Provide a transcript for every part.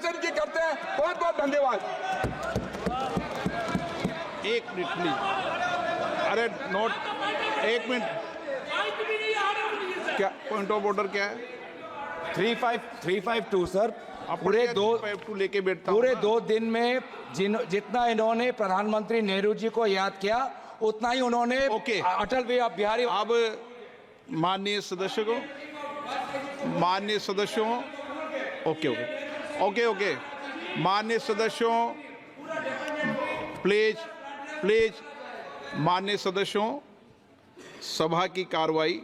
निवेदन की करते हैं। बहुत बहुत धन्यवाद। एक मिनट प्लीज। अरे नोट, एक मिनट, क्या पॉइंट ऑफ ऑर्डर क्या है? 352 सर। आप पूरे लेके बैठता हूं पूरे ना। 2 दिन में जितना इन्होंने प्रधानमंत्री नेहरू जी को याद किया उतना ही उन्होंने ओके। अटल बिहारी। अब माननीय सदस्यों, ओके ओके ओके ओके, माननीय सदस्यों प्लीज माननीय सदस्यों, सभा की कार्रवाई,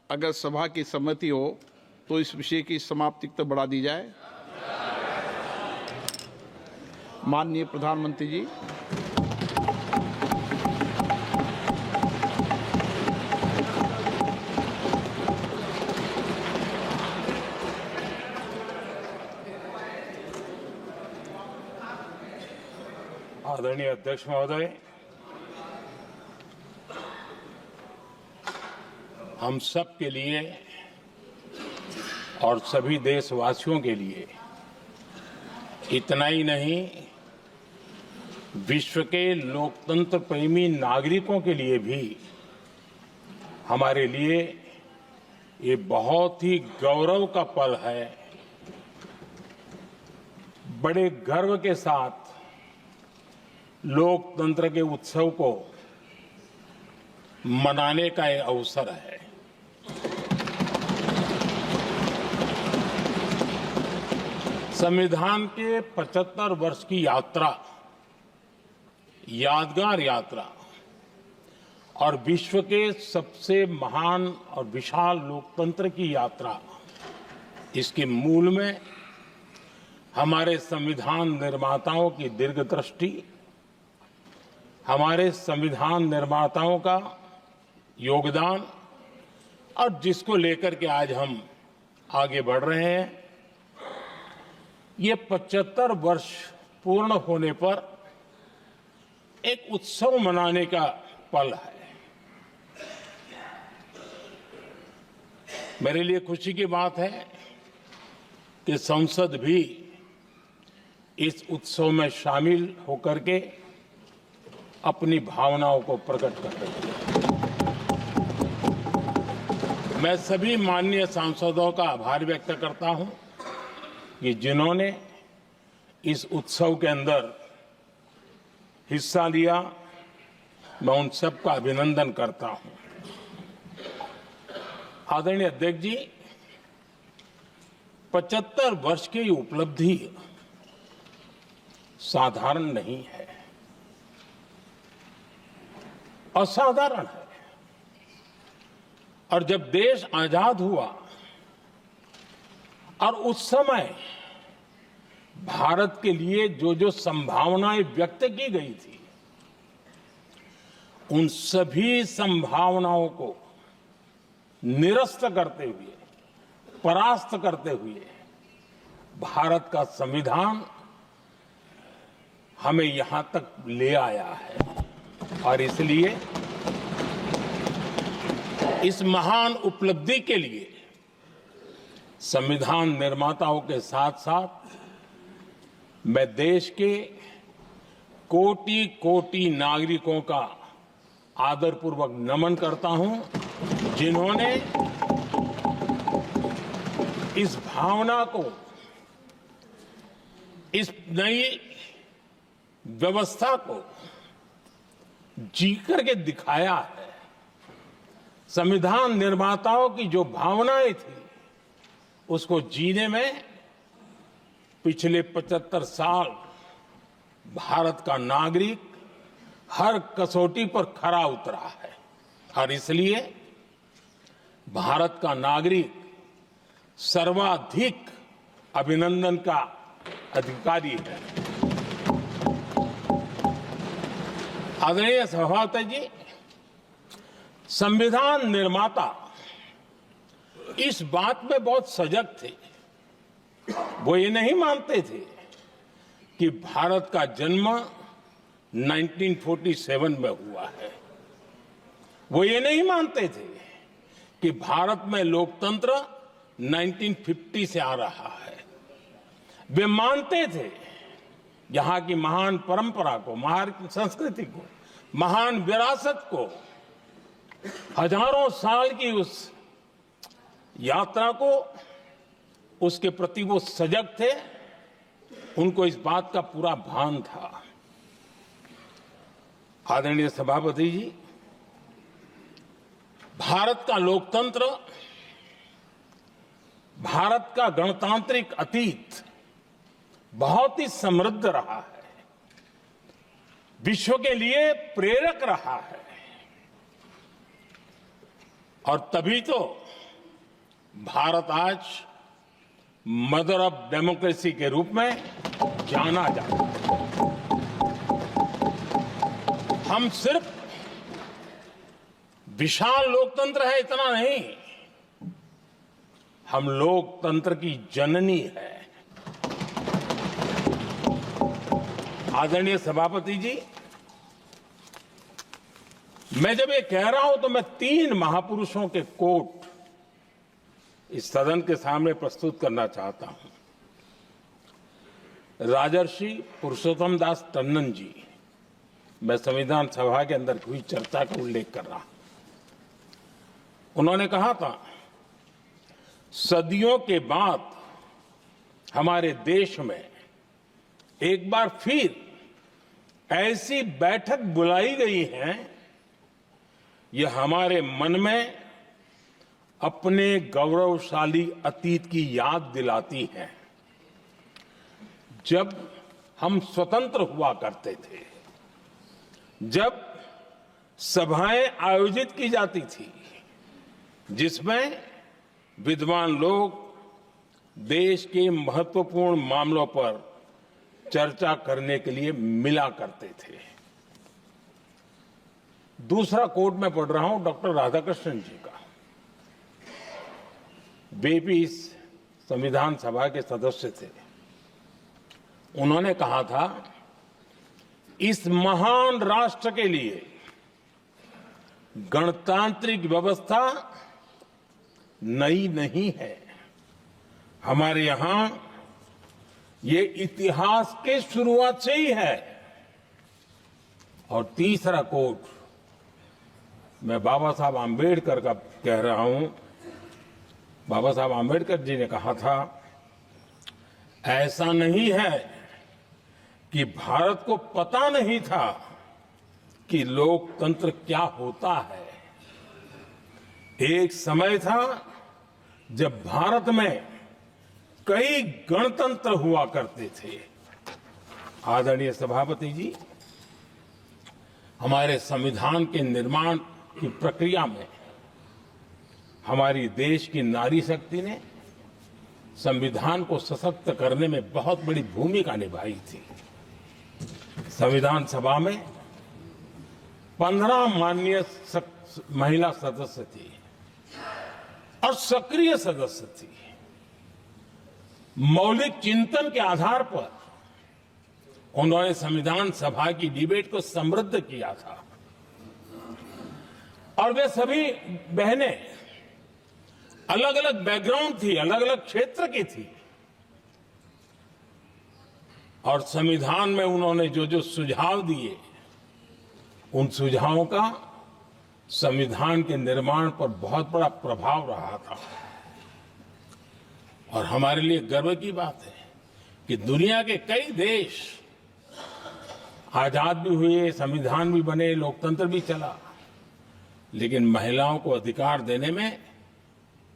अगर सभा की सहमति हो तो इस विषय की समाप्ति तक बढ़ा दी जाए। माननीय प्रधानमंत्री जी। आदरणीय अध्यक्ष महोदय, हम सब के लिए और सभी देशवासियों के लिए, इतना ही नहीं विश्व के लोकतंत्र प्रेमी नागरिकों के लिए भी हमारे लिए ये बहुत ही गौरव का पल है। बड़े गर्व के साथ लोकतंत्र के उत्सव को मनाने का ये अवसर है। संविधान के 75 वर्ष की यात्रा, यादगार यात्रा और विश्व के सबसे महान और विशाल लोकतंत्र की यात्रा, इसके मूल में हमारे संविधान निर्माताओं की दीर्घदृष्टि, हमारे संविधान निर्माताओं का योगदान और जिसको लेकर के आज हम आगे बढ़ रहे हैं, ये 75 वर्ष पूर्ण होने पर एक उत्सव मनाने का पल है। मेरे लिए खुशी की बात है कि संसद भी इस उत्सव में शामिल होकर के अपनी भावनाओं को प्रकट कर रही है। मैं सभी माननीय सांसदों का आभार व्यक्त करता हूं कि जिन्होंने इस उत्सव के अंदर हिस्सा लिया। मैं उन सबका अभिनंदन करता हूं। आदरणीय अध्यक्ष जी, 75 वर्ष की उपलब्धि साधारण नहीं है, असाधारण है। और जब देश आजाद हुआ और उस समय भारत के लिए जो जो संभावनाएं व्यक्त की गई थी, उन सभी संभावनाओं को निरस्त करते हुए, परास्त करते हुए भारत का संविधान हमें यहां तक ले आया है। और इसलिए इस महान उपलब्धि के लिए संविधान निर्माताओं के साथ साथ मैं देश के कोटि कोटि नागरिकों का आदरपूर्वक नमन करता हूं, जिन्होंने इस भावना को, इस नई व्यवस्था को जी करके दिखाया है। संविधान निर्माताओं की जो भावनाएं थी, उसको जीने में पिछले 75 साल भारत का नागरिक हर कसौटी पर खरा उतरा है। और इसलिए भारत का नागरिक सर्वाधिक अभिनंदन का अधिकारी है। आदरणीय सभापति जी, संविधान निर्माता इस बात में बहुत सजग थे। वो ये नहीं मानते थे कि भारत का जन्म 1947 में हुआ है। वो ये नहीं मानते थे कि भारत में लोकतंत्र 1950 से आ रहा है। वे मानते थे यहां की महान परंपरा को, महान संस्कृति को, महान विरासत को, हजारों साल की उस यात्रा को, उसके प्रति वो सजग थे। उनको इस बात का पूरा भान था। आदरणीय सभापति जी, भारत का लोकतंत्र, भारत का गणतांत्रिक अतीत बहुत ही समृद्ध रहा है, विश्व के लिए प्रेरक रहा है, और तभी तो भारत आज मदर ऑफ डेमोक्रेसी के रूप में जाना जाता है। हम सिर्फ विशाल लोकतंत्र है इतना नहीं, हम लोकतंत्र की जननी है। आदरणीय सभापति जी, मैं जब ये कह रहा हूं तो मैं 3 महापुरुषों के कोट इस सदन के सामने प्रस्तुत करना चाहता हूं। राजर्षि पुरुषोत्तम दास टंडन जी, मैं संविधान सभा के अंदर हुई चर्चा का उल्लेख कर रहा हूं। उन्होंने कहा था, सदियों के बाद हमारे देश में एक बार फिर ऐसी बैठक बुलाई गई है, यह हमारे मन में अपने गौरवशाली अतीत की याद दिलाती है, जब हम स्वतंत्र हुआ करते थे, जब सभाएं आयोजित की जाती थी जिसमें विद्वान लोग देश के महत्वपूर्ण मामलों पर चर्चा करने के लिए मिला करते थे। दूसरा कोट मैं पढ़ रहा हूं डॉक्टर राधाकृष्णन जी का। वे भी इस संविधान सभा के सदस्य थे। उन्होंने कहा था, इस महान राष्ट्र के लिए गणतांत्रिक व्यवस्था नई नहीं है, हमारे यहां ये इतिहास के शुरुआत से ही है। और तीसरा कोट मैं बाबा साहब आंबेडकर का कह रहा हूं। बाबा साहब आंबेडकर जी ने कहा था, ऐसा नहीं है कि भारत को पता नहीं था कि लोकतंत्र क्या होता है। एक समय था जब भारत में कई गणतंत्र हुआ करते थे। आदरणीय सभापति जी, हमारे संविधान के निर्माण की प्रक्रिया में हमारी देश की नारी शक्ति ने संविधान को सशक्त करने में बहुत बड़ी भूमिका निभाई थी। संविधान सभा में 15 माननीय महिला सदस्य थी और सक्रिय सदस्य थी। मौलिक चिंतन के आधार पर उन्होंने संविधान सभा की डिबेट को समृद्ध किया था। और वे सभी बहनें अलग अलग बैकग्राउंड थी, अलग अलग क्षेत्र की थी, और संविधान में उन्होंने जो जो सुझाव दिए, उन सुझावों का संविधान के निर्माण पर बहुत बड़ा प्रभाव रहा था। और हमारे लिए गर्व की बात है कि दुनिया के कई देश आजाद भी हुए, संविधान भी बने, लोकतंत्र भी चला, लेकिन महिलाओं को अधिकार देने में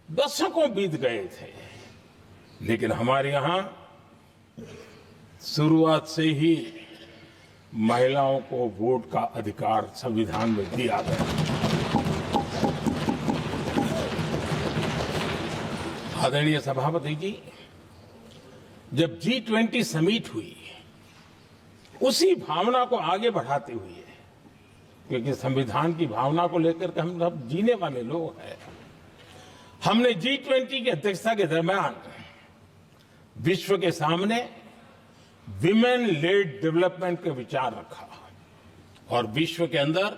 दशकों बीत गए थे। लेकिन हमारे यहां शुरुआत से ही महिलाओं को वोट का अधिकार संविधान में दिया गया। आदरणीय सभापति जी, जब G20 समिट हुई, उसी भावना को आगे बढ़ाते हुए, क्योंकि संविधान की भावना को लेकर के हम सब जीने वाले लोग हैं, हमने G20 की अध्यक्षता के दरमियान विश्व के सामने विमेन लेड डेवलपमेंट का विचार रखा। और विश्व के अंदर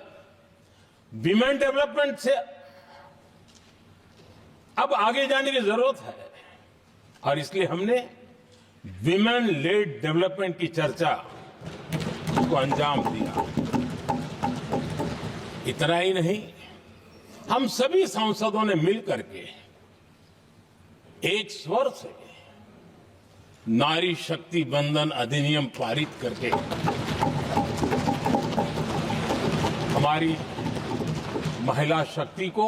विमेन डेवलपमेंट से अब आगे जाने की जरूरत है, और इसलिए हमने विमेन लेड डेवलपमेंट की चर्चा को अंजाम दिया। इतना ही नहीं, हम सभी सांसदों ने मिलकर के एक स्वर से नारी शक्ति बंधन अधिनियम पारित करके हमारी महिला शक्ति को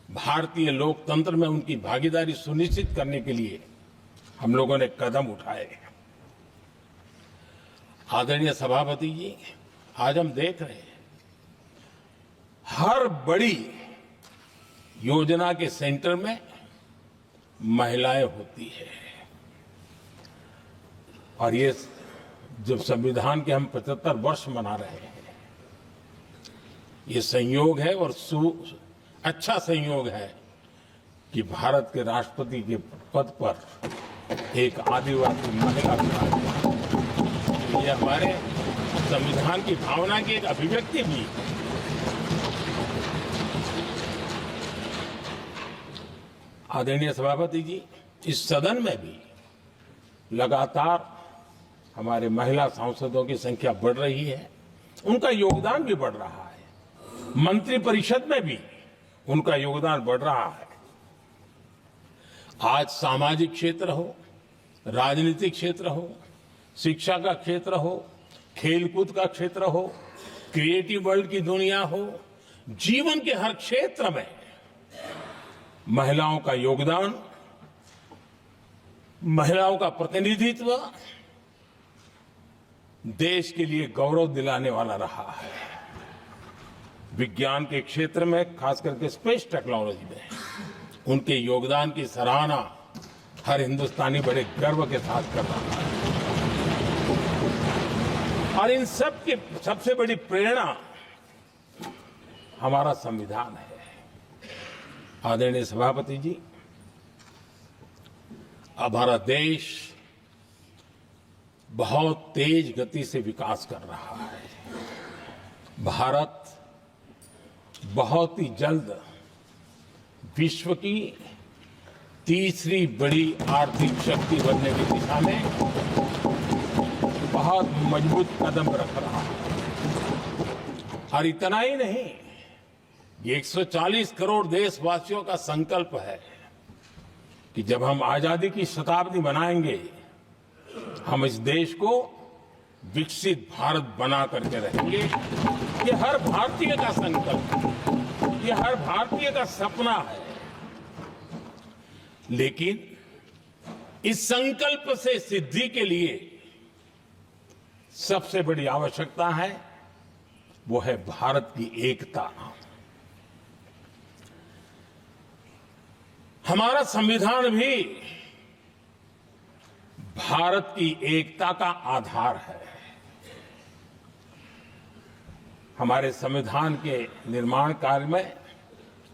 भारतीय लोकतंत्र में उनकी भागीदारी सुनिश्चित करने के लिए हम लोगों ने कदम उठाए। आदरणीय सभापति जी, आज हम देख रहे हैं हर बड़ी योजना के सेंटर में महिलाएं होती है। और ये जब संविधान के हम 75 वर्ष मना रहे हैं, ये संयोग है और अच्छा संयोग है कि भारत के राष्ट्रपति के पद पर एक आदिवासी महिला विराजमान। ये हमारे संविधान की भावना की एक अभिव्यक्ति भी है। आदरणीय सभापति जी, इस सदन में भी लगातार हमारे महिला सांसदों की संख्या बढ़ रही है, उनका योगदान भी बढ़ रहा है। मंत्रिपरिषद में भी उनका योगदान बढ़ रहा है। आज सामाजिक क्षेत्र हो, राजनीतिक क्षेत्र हो, शिक्षा का क्षेत्र हो, खेलकूद का क्षेत्र हो, क्रिएटिव वर्ल्ड की दुनिया हो, जीवन के हर क्षेत्र में महिलाओं का योगदान, महिलाओं का प्रतिनिधित्व देश के लिए गौरव दिलाने वाला रहा है। विज्ञान के क्षेत्र में, खास करके स्पेस टेक्नोलॉजी में उनके योगदान की सराहना हर हिंदुस्तानी बड़े गर्व के साथ कर रहा है। और इन सब की सबसे बड़ी प्रेरणा हमारा संविधान है। आदरणीय सभापति जी, अब हमारा देश बहुत तेज गति से विकास कर रहा है। भारत बहुत ही जल्द विश्व की तीसरी बड़ी आर्थिक शक्ति बनने की दिशा में बहुत मजबूत कदम रख रहा है। और इतना ही नहीं, ये 140 करोड़ देशवासियों का संकल्प है कि जब हम आजादी की शताब्दी मनाएंगे, हम इस देश को विकसित भारत बना करके रहेंगे। ये हर भारतीय का संकल्प है, ये हर भारतीय का सपना है। लेकिन इस संकल्प से सिद्धि के लिए सबसे बड़ी आवश्यकता है, वो है भारत की एकता। हमारा संविधान भी भारत की एकता का आधार है। हमारे संविधान के निर्माण कार्य में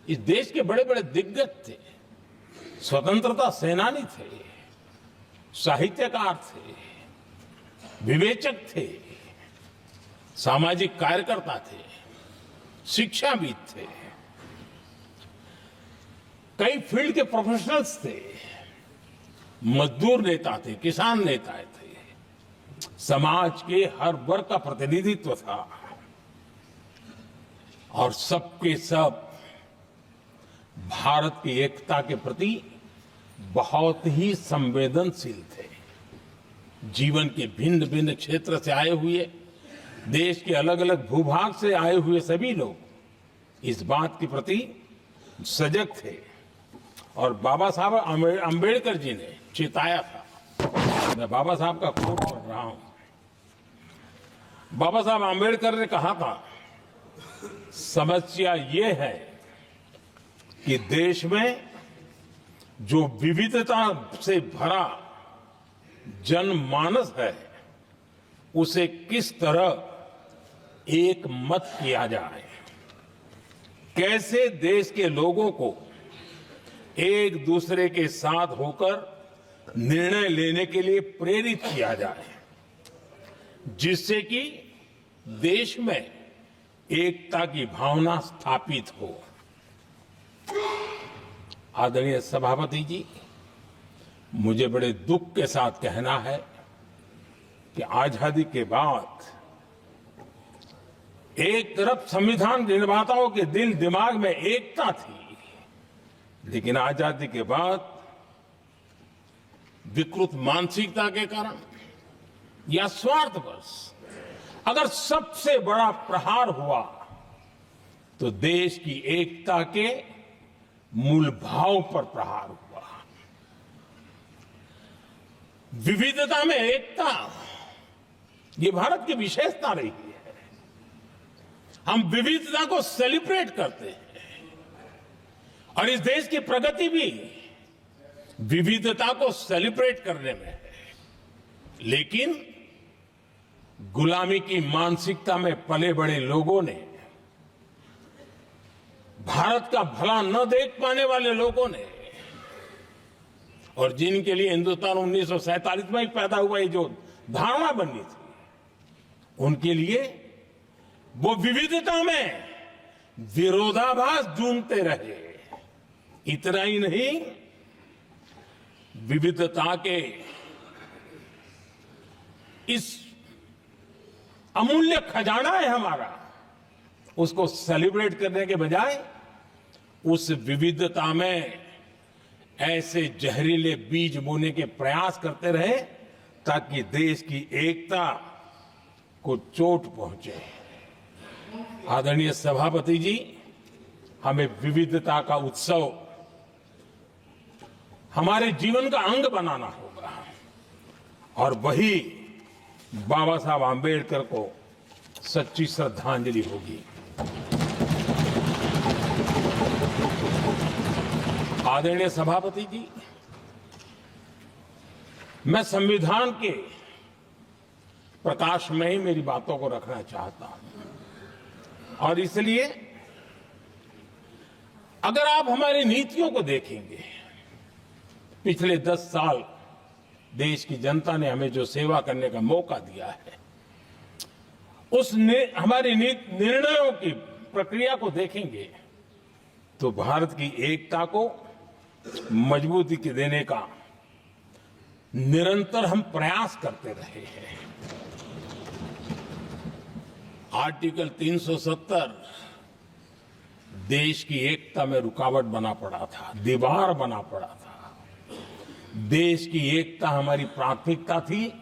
इस देश के बड़े बड़े दिग्गज थे, स्वतंत्रता सेनानी थे, साहित्यकार थे, विवेचक थे, सामाजिक कार्यकर्ता थे, शिक्षाविद थे, कई फील्ड के प्रोफेशनल्स थे, मजदूर नेता थे, किसान नेता थे, समाज के हर वर्ग का प्रतिनिधित्व था और सबके सब भारत की एकता के प्रति बहुत ही संवेदनशील थे। जीवन के भिन्न भिन्न क्षेत्र से आए हुए, देश के अलग अलग भूभाग से आए हुए सभी लोग इस बात के प्रति सजग थे। और बाबा साहब अंबेडकर जी ने चेताया था। मैं बाबा साहब का कोट पढ़ रहा हूं। बाबा साहब अंबेडकर ने कहा था, समस्या ये है कि देश में जो विविधता से भरा जनमानस है, उसे किस तरह एक मत किया जाए, कैसे देश के लोगों को एक दूसरे के साथ होकर निर्णय लेने के लिए प्रेरित किया जाए, जिससे कि देश में एकता की भावना स्थापित हो। आदरणीय सभापति जी, मुझे बड़े दुख के साथ कहना है कि आजादी के बाद एक तरफ संविधान निर्माताओं के दिल दिमाग में एकता थी, लेकिन आजादी के बाद विकृत मानसिकता के कारण या स्वार्थवश अगर सबसे बड़ा प्रहार हुआ तो देश की एकता के मूल भाव पर प्रहार हुआ। विविधता में एकता, ये भारत की विशेषता रही है। हम विविधता को सेलिब्रेट करते हैं और इस देश की प्रगति भी विविधता को सेलिब्रेट करने में है। लेकिन गुलामी की मानसिकता में पले बड़े लोगों ने, भारत का भला न देख पाने वाले लोगों ने, और जिनके लिए हिंदुस्तान 1947 में ही पैदा हुआ, ये जो धारणा बननी थी, उनके लिए वो विविधता में विरोधाभास ढूंढते रहे। इतना ही नहीं, विविधता के इस अमूल्य खजाना है हमारा, उसको सेलिब्रेट करने के बजाय उस विविधता में ऐसे जहरीले बीज बोने के प्रयास करते रहे ताकि देश की एकता को चोट पहुंचे। आदरणीय सभापति जी, हमें विविधता का उत्सव हमारे जीवन का अंग बनाना होगा और वही बाबा साहब आंबेडकर को सच्ची श्रद्धांजलि होगी। आदरणीय सभापति जी, मैं संविधान के प्रकाश में ही मेरी बातों को रखना चाहता हूं और इसलिए अगर आप हमारी नीतियों को देखेंगे, पिछले 10 साल देश की जनता ने हमें जो सेवा करने का मौका दिया है, हमारी निर्णयों की प्रक्रिया को देखेंगे तो भारत की एकता को मजबूती देने का निरंतर हम प्रयास करते रहे हैं। आर्टिकल 370 देश की एकता में रुकावट बना पड़ा था, दीवार बना पड़ा था। देश की एकता हमारी प्राथमिकता थी,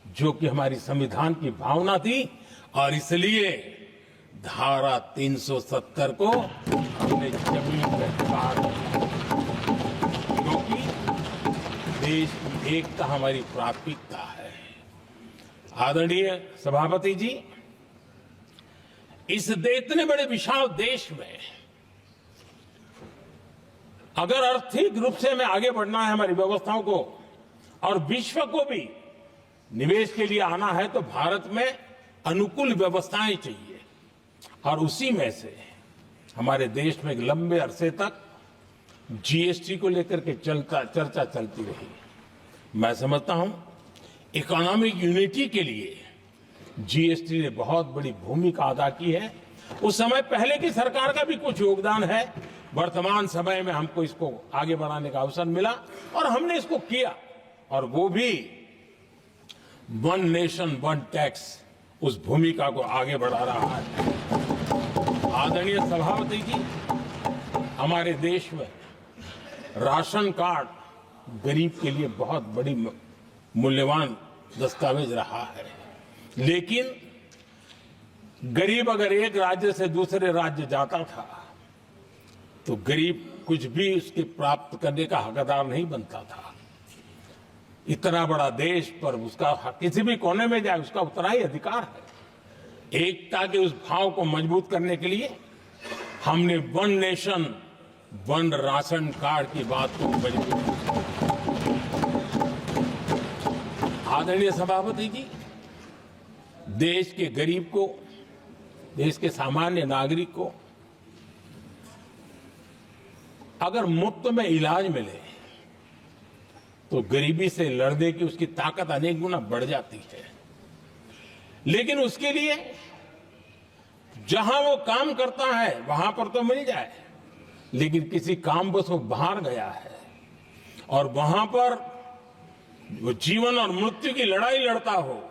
जो कि हमारी संविधान की भावना थी, और इसलिए धारा 370 को हमने जमीन पर उतार दिया, क्योंकि देश की एकता हमारी प्राथमिकता है। आदरणीय सभापति जी, इस इतने बड़े विशाल देश में अगर आर्थिक रूप से हमें आगे बढ़ना है, हमारी व्यवस्थाओं को और विश्व को भी निवेश के लिए आना है, तो भारत में अनुकूल व्यवस्थाएं चाहिए। और उसी में से हमारे देश में एक लंबे अरसे तक जीएसटी को लेकर के चर्चा चलती रही। मैं समझता हूं इकोनॉमिक यूनिटी के लिए जीएसटी ने बहुत बड़ी भूमिका अदा की है। उस समय पहले की सरकार का भी कुछ योगदान है। वर्तमान समय में हमको इसको आगे बढ़ाने का अवसर मिला और हमने इसको किया, और वो भी वन नेशन वन टैक्स उस भूमिका को आगे बढ़ा रहा है। आदरणीय सभापति जी, हमारे देश में राशन कार्ड गरीब के लिए बहुत बड़ी मूल्यवान दस्तावेज रहा है, लेकिन गरीब अगर एक राज्य से दूसरे राज्य जाता था तो गरीब कुछ भी उसके प्राप्त करने का हकदार नहीं बनता था। इतना बड़ा देश पर उसका किसी भी कोने में जाए उसका उतना ही अधिकार है। एकता के उस भाव को मजबूत करने के लिए हमने one nation one ration card की बात को मजबूत किया। आदरणीय सभापति जी, देश के गरीब को, देश के सामान्य नागरिक को अगर मुफ्त में इलाज मिले तो गरीबी से लड़ने की उसकी ताकत अनेक गुना बढ़ जाती है। लेकिन उसके लिए जहां वो काम करता है वहां पर तो मिल जाए, लेकिन किसी काम बस वो बाहर गया है और वहां पर वो जीवन और मृत्यु की लड़ाई लड़ता हो,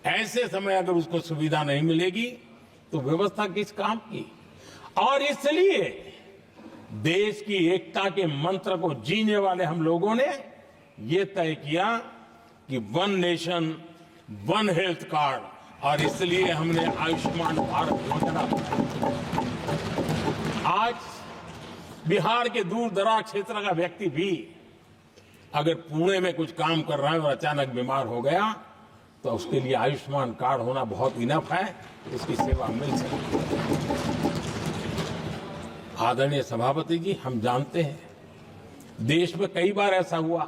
ऐसे समय अगर उसको सुविधा नहीं मिलेगी तो व्यवस्था किस काम की। और इसलिए देश की एकता के मंत्र को जीने वाले हम लोगों ने ये तय किया कि one nation one health card, और इसलिए हमने आयुष्मान भारत योजना बनाई। आज बिहार के दूर दराज क्षेत्र का व्यक्ति भी अगर पुणे में कुछ काम कर रहा है और अचानक बीमार हो गया तो उसके लिए आयुष्मान कार्ड होना बहुत इनफ है, उसकी सेवा मिल सकती है। आदरणीय सभापति जी, हम जानते हैं देश में कई बार ऐसा हुआ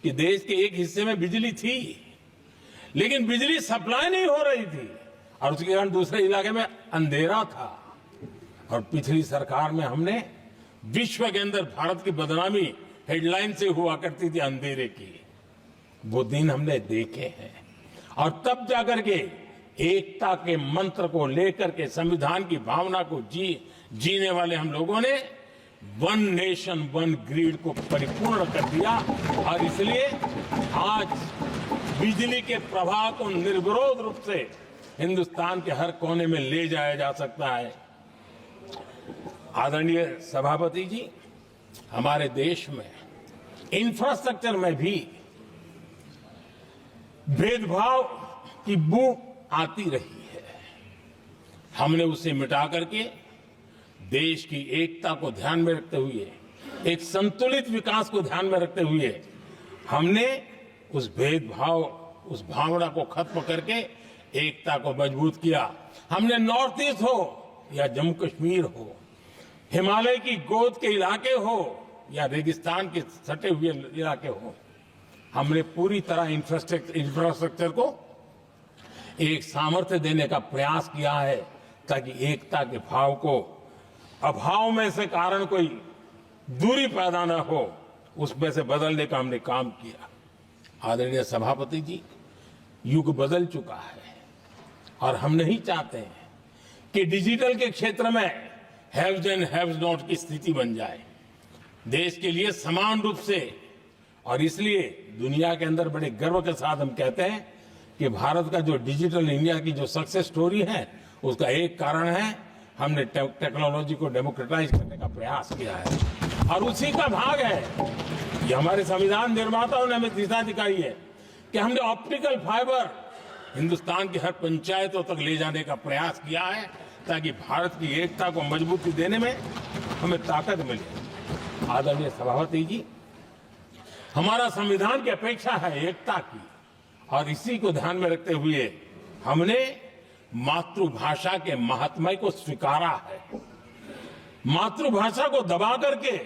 कि देश के एक हिस्से में बिजली थी लेकिन बिजली सप्लाई नहीं हो रही थी और उसके कारण दूसरे इलाके में अंधेरा था। और पिछली सरकार में हमने विश्व के अंदर भारत की बदनामी हेडलाइन से हुआ करती थी अंधेरे की, वो दिन हमने देखे हैं। और तब जाकर के एकता के मंत्र को लेकर के संविधान की भावना को जीने वाले हम लोगों ने वन नेशन वन ग्रिड को परिपूर्ण कर दिया। और इसलिए आज बिजली के प्रवाह को निर्विरोध रूप से हिंदुस्तान के हर कोने में ले जाया जा सकता है। आदरणीय सभापति जी, हमारे देश में इंफ्रास्ट्रक्चर में भी भेदभाव की बू आती रही है। हमने उसे मिटा करके देश की एकता को ध्यान में रखते हुए, एक संतुलित विकास को ध्यान में रखते हुए हमने उस भेदभाव, उस भावना को खत्म करके एकता को मजबूत किया। हमने नॉर्थ ईस्ट हो या जम्मू कश्मीर हो, हिमालय की गोद के इलाके हो या रेगिस्तान के सटे हुए इलाके हो, हमने पूरी तरह इंफ्रास्ट्रक्चर को एक सामर्थ्य देने का प्रयास किया है ताकि एकता के भाव को अभाव में से कारण कोई दूरी पैदा न हो, उसमें से बदलने का हमने काम किया। आदरणीय सभापति जी, युग बदल चुका है और हम नहीं चाहते हैं कि डिजिटल के क्षेत्र में हैव्स एंड हैव्स नॉट की स्थिति बन जाए। देश के लिए समान रूप से, और इसलिए दुनिया के अंदर बड़े गर्व के साथ हम कहते हैं कि भारत का जो डिजिटल इंडिया की जो सक्सेस स्टोरी है उसका एक कारण है हमने टेक्नोलॉजी को डेमोक्रेटाइज करने का प्रयास किया है। और उसी का भाग है ये हमारे संविधान निर्माताओं ने हमें दिशा दिखाई है कि हमने ऑप्टिकल फाइबर हिंदुस्तान की हर पंचायतों तक ले जाने का प्रयास किया है ताकि भारत की एकता को मजबूती देने में हमें ताकत मिले। आदरणीय सभापति जी, हमारा संविधान की अपेक्षा है एकता की, और इसी को ध्यान में रखते हुए हमने मातृभाषा के महात्म्य को स्वीकारा है। मातृभाषा को दबा करके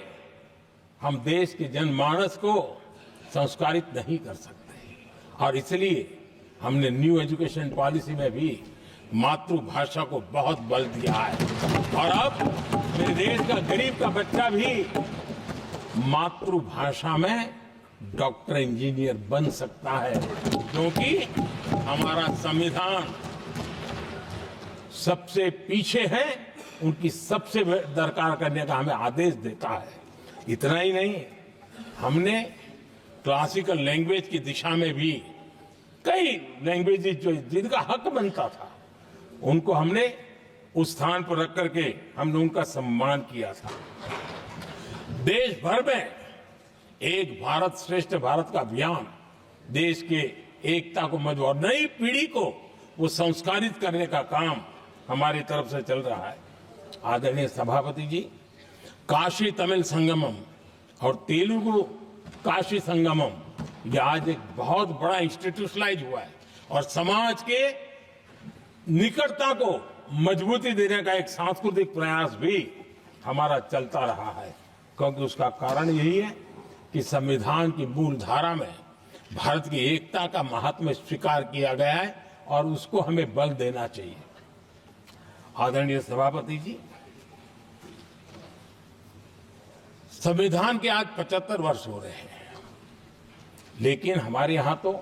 हम देश के जनमानस को संस्कारित नहीं कर सकते, और इसलिए हमने न्यू एजुकेशन पॉलिसी में भी मातृभाषा को बहुत बल दिया है। और अब मेरे देश का गरीब का बच्चा भी मातृभाषा में डॉक्टर इंजीनियर बन सकता है, क्योंकि हमारा संविधान सबसे पीछे है, उनकी सबसे दरकार करने का हमें आदेश देता है। इतना ही नहीं, हमने क्लासिकल लैंग्वेज की दिशा में भी कई लैंग्वेजेस जो जिनका हक बनता था उनको हमने उस स्थान पर रख करके हमने उनका सम्मान किया था। देश भर में एक भारत श्रेष्ठ भारत का अभियान देश के एकता को मजबूत और नई पीढ़ी को वो संस्कारित करने का काम हमारी तरफ से चल रहा है। आदरणीय सभापति जी, काशी तमिल संगमम और तेलुगु काशी संगमम ये आज एक बहुत बड़ा इंस्टीट्यूशनलाइज हुआ है और समाज के निकटता को मजबूती देने का एक सांस्कृतिक प्रयास भी हमारा चलता रहा है, क्योंकि उसका कारण यही है कि संविधान की मूल धारा में भारत की एकता का महात्म्य स्वीकार किया गया है और उसको हमें बल देना चाहिए। आदरणीय सभापति जी, संविधान के आज 75 वर्ष हो रहे हैं, लेकिन हमारे यहां तो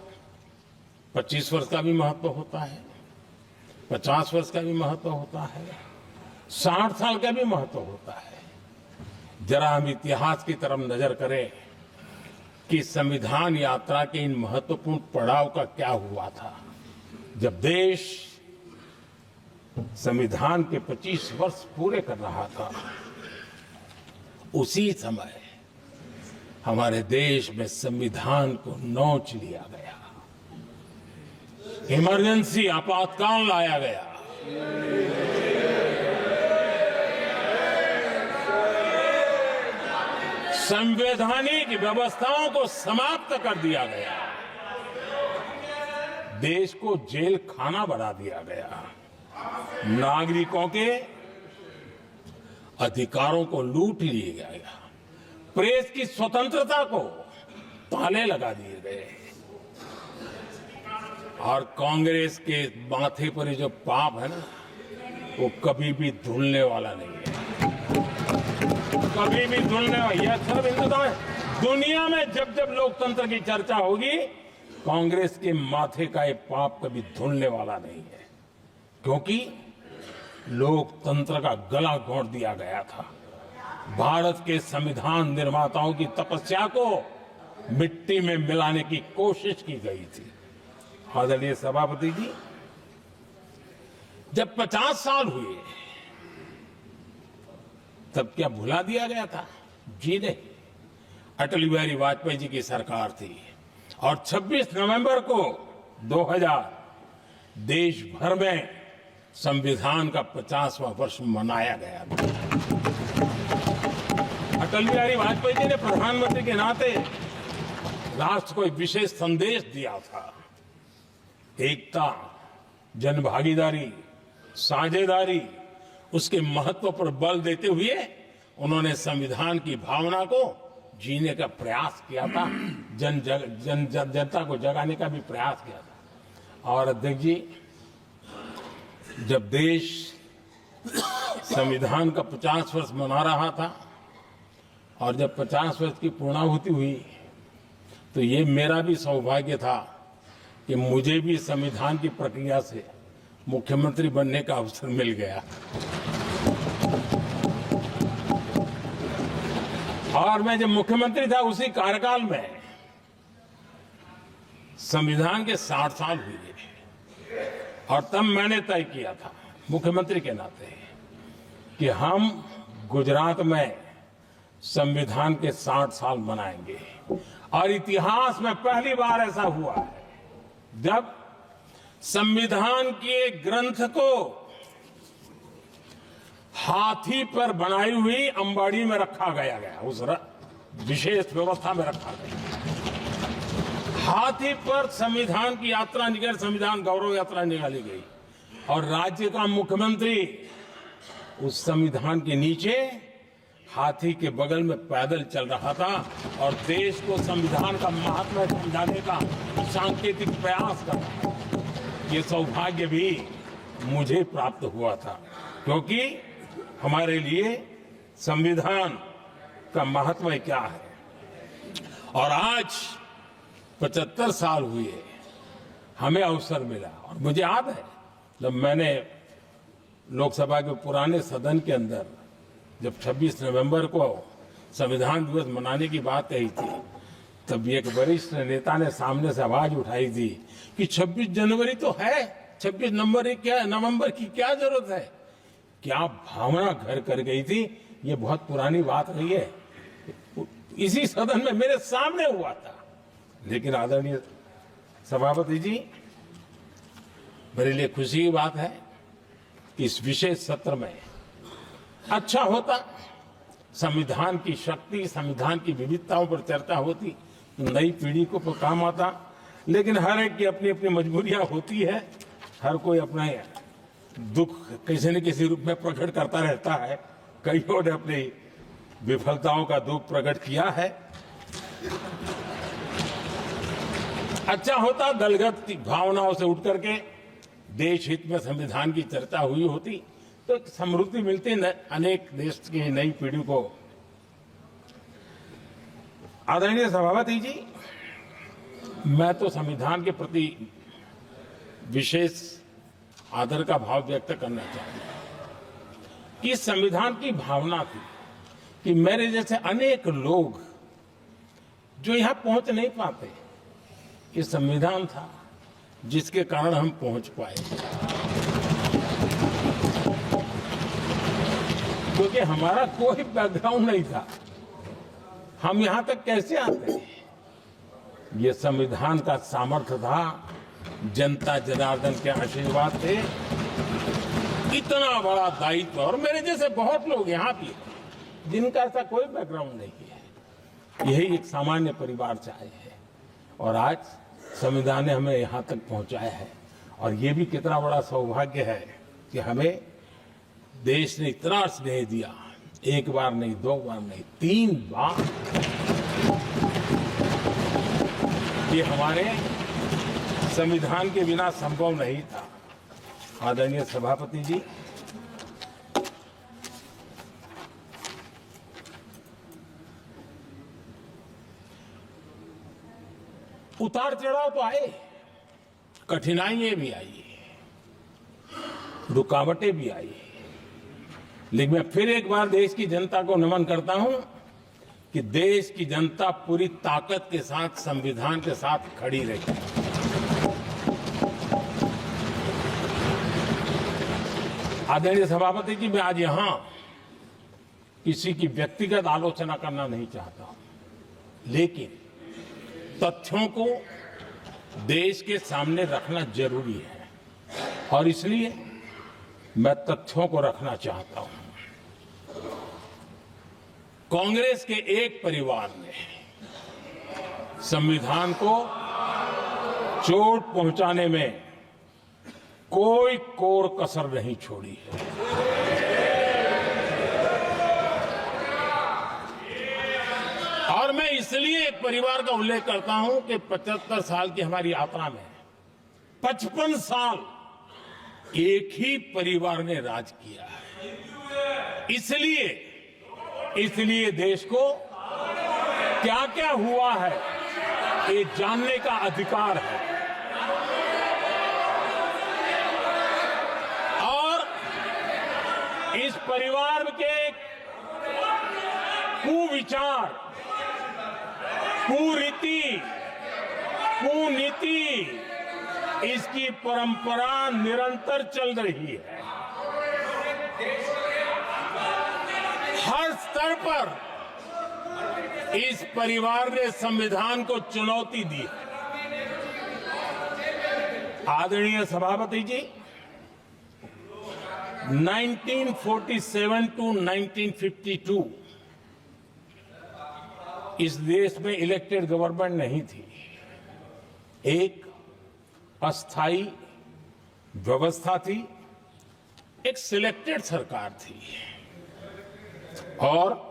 25 वर्ष का भी महत्व होता है, 50 वर्ष का भी महत्व होता है, 60 साल का भी महत्व होता है। जरा हम इतिहास की तरफ नजर करें कि संविधान यात्रा के इन महत्वपूर्ण पड़ाव का क्या हुआ था। जब देश संविधान के 25 वर्ष पूरे कर रहा था, उसी समय हमारे देश में संविधान को नोच लिया गया, इमरजेंसी आपातकाल लाया गया। संवैधानिक व्यवस्थाओं को समाप्त कर दिया गया, देश को जेल खाना बना दिया गया, नागरिकों के अधिकारों को लूट लिया गया, प्रेस की स्वतंत्रता को ताले लगा दिए गए, और कांग्रेस के माथे पर ये जो पाप है ना, वो कभी भी धुलने वाला नहीं है, कभी भी धुलने वाला। यह सिर्फ हिंदुस्तान है, दुनिया में जब जब लोकतंत्र की चर्चा होगी, कांग्रेस के माथे का ये पाप कभी धुलने वाला नहीं है, क्योंकि लोकतंत्र का गला घोंट दिया गया था। भारत के संविधान निर्माताओं की तपस्या को मिट्टी में मिलाने की कोशिश की गई थी। आदरणीय सभापति जी, जब 50 साल हुए तब क्या भुला दिया गया था? जी नहीं, अटल बिहारी वाजपेयी जी की सरकार थी और 26 नवंबर को 2000 देश भर में संविधान का 50वां वर्ष मनाया गया था। अटल बिहारी वाजपेयी जी ने प्रधानमंत्री के नाते राष्ट्र को एक विशेष संदेश दिया था। एकता, जनभागीदारी, साझेदारी, उसके महत्व पर बल देते हुए उन्होंने संविधान की भावना को जीने का प्रयास किया था, जनता को जगाने का भी प्रयास किया था। और अध्यक्ष जी, जब देश संविधान का 50 वर्ष मना रहा था और जब 50 वर्ष की पूर्णाहुति हुई, तो ये मेरा भी सौभाग्य था कि मुझे भी संविधान की प्रक्रिया से मुख्यमंत्री बनने का अवसर मिल गया। और मैं जब मुख्यमंत्री था, उसी कार्यकाल में संविधान के 60 साल हुए और तब मैंने तय किया था मुख्यमंत्री के नाते कि हम गुजरात में संविधान के 60 साल मनाएंगे। और इतिहास में पहली बार ऐसा हुआ है जब संविधान के ग्रंथ को हाथी पर बनाई हुई अंबाड़ी में रखा गया, उस विशेष व्यवस्था में रखा गया। हाथी पर संविधान की यात्रा निकल, संविधान गौरव यात्रा निकाली गई और राज्य का मुख्यमंत्री उस संविधान के नीचे हाथी के बगल में पैदल चल रहा था और देश को संविधान का महत्व समझाने का सांकेतिक प्रयास कर रहा था। ये सौभाग्य भी मुझे प्राप्त हुआ था, क्योंकि हमारे लिए संविधान का महत्व क्या है। और आज 75 साल हुए, हमें अवसर मिला। और मुझे याद है जब मैंने लोकसभा के पुराने सदन के अंदर जब 26 नवंबर को संविधान दिवस मनाने की बात कही थी, तब एक वरिष्ठ नेता ने सामने से आवाज उठाई थी कि 26 जनवरी तो है, 26 नवंबर की क्या जरूरत है। क्या भावना घर कर गई थी, ये बहुत पुरानी बात रही है। इसी सदन में मेरे सामने हुआ था। लेकिन आदरणीय सभापति जी, मेरे लिए खुशी की बात है कि इस विशेष सत्र में अच्छा होता, संविधान की शक्ति, संविधान की विविधताओं पर चर्चा होती, नई पीढ़ी को काम आता। लेकिन हर एक की अपनी अपनी मजबूरियां होती है, हर कोई अपना दुख किसी न किसी रूप में प्रकट करता रहता है। कईयों ने अपनी विफलताओं का दुख प्रकट किया है। अच्छा होता दलगत भावनाओं से उठ करके देश हित में संविधान की चर्चा हुई होती, तो एक समृद्धि मिलती अनेक देश की नई पीढ़ी को। आदरणीय सभापति जी, मैं तो संविधान के प्रति विशेष आदर का भाव व्यक्त करना चाहता हूं कि संविधान की भावना थी कि मेरे जैसे अनेक लोग जो यहां पहुंच नहीं पाते। ये संविधान था जिसके कारण हम पहुंच पाए, क्योंकि हमारा कोई बैकग्राउंड नहीं था। हम यहां तक कैसे आते हैं? ये संविधान का सामर्थ्य था, जनता जनार्दन के आशीर्वाद थे। इतना बड़ा दायित्व, और मेरे जैसे बहुत लोग यहां भी जिनका ऐसा कोई बैकग्राउंड नहीं है, यही एक सामान्य परिवार से आए हैं, और आज संविधान ने हमें यहां तक पहुंचाया है। और ये भी कितना बड़ा सौभाग्य है कि हमें देश ने इतना स्नेह दिया, एक बार नहीं, दो बार नहीं, 3 बार। ये हमारे संविधान के बिना संभव नहीं था। आदरणीय सभापति जी, उतार चढ़ाव तो आए, कठिनाइयां भी आई, रुकावटें भी आई, लेकिन मैं फिर एक बार देश की जनता को नमन करता हूं कि देश की जनता पूरी ताकत के साथ संविधान के साथ खड़ी रही। आदरणीय सभापति जी, मैं आज यहां किसी की व्यक्तिगत आलोचना करना नहीं चाहता हूं, लेकिन तथ्यों को देश के सामने रखना जरूरी है, और इसलिए मैं तथ्यों को रखना चाहता हूं। कांग्रेस के एक परिवार ने संविधान को चोट पहुंचाने में कोई कोर कसर नहीं छोड़ी है। और मैं इसलिए एक परिवार का उल्लेख करता हूं कि 75 साल की हमारी यात्रा में 55 साल एक ही परिवार ने राज किया है। इसलिए देश को क्या क्या हुआ है ये जानने का अधिकार है, और इस परिवार के कुविचार, कुरीति, कुनीति, इसकी परंपरा निरंतर चल रही है। हर स्तर पर इस परिवार ने संविधान को चुनौती दी। आदरणीय सभापति जी, 1947 टू 1952 इस देश में इलेक्टेड गवर्नमेंट नहीं थी। एक अस्थाई व्यवस्था थी, एक सिलेक्टेड सरकार थी, और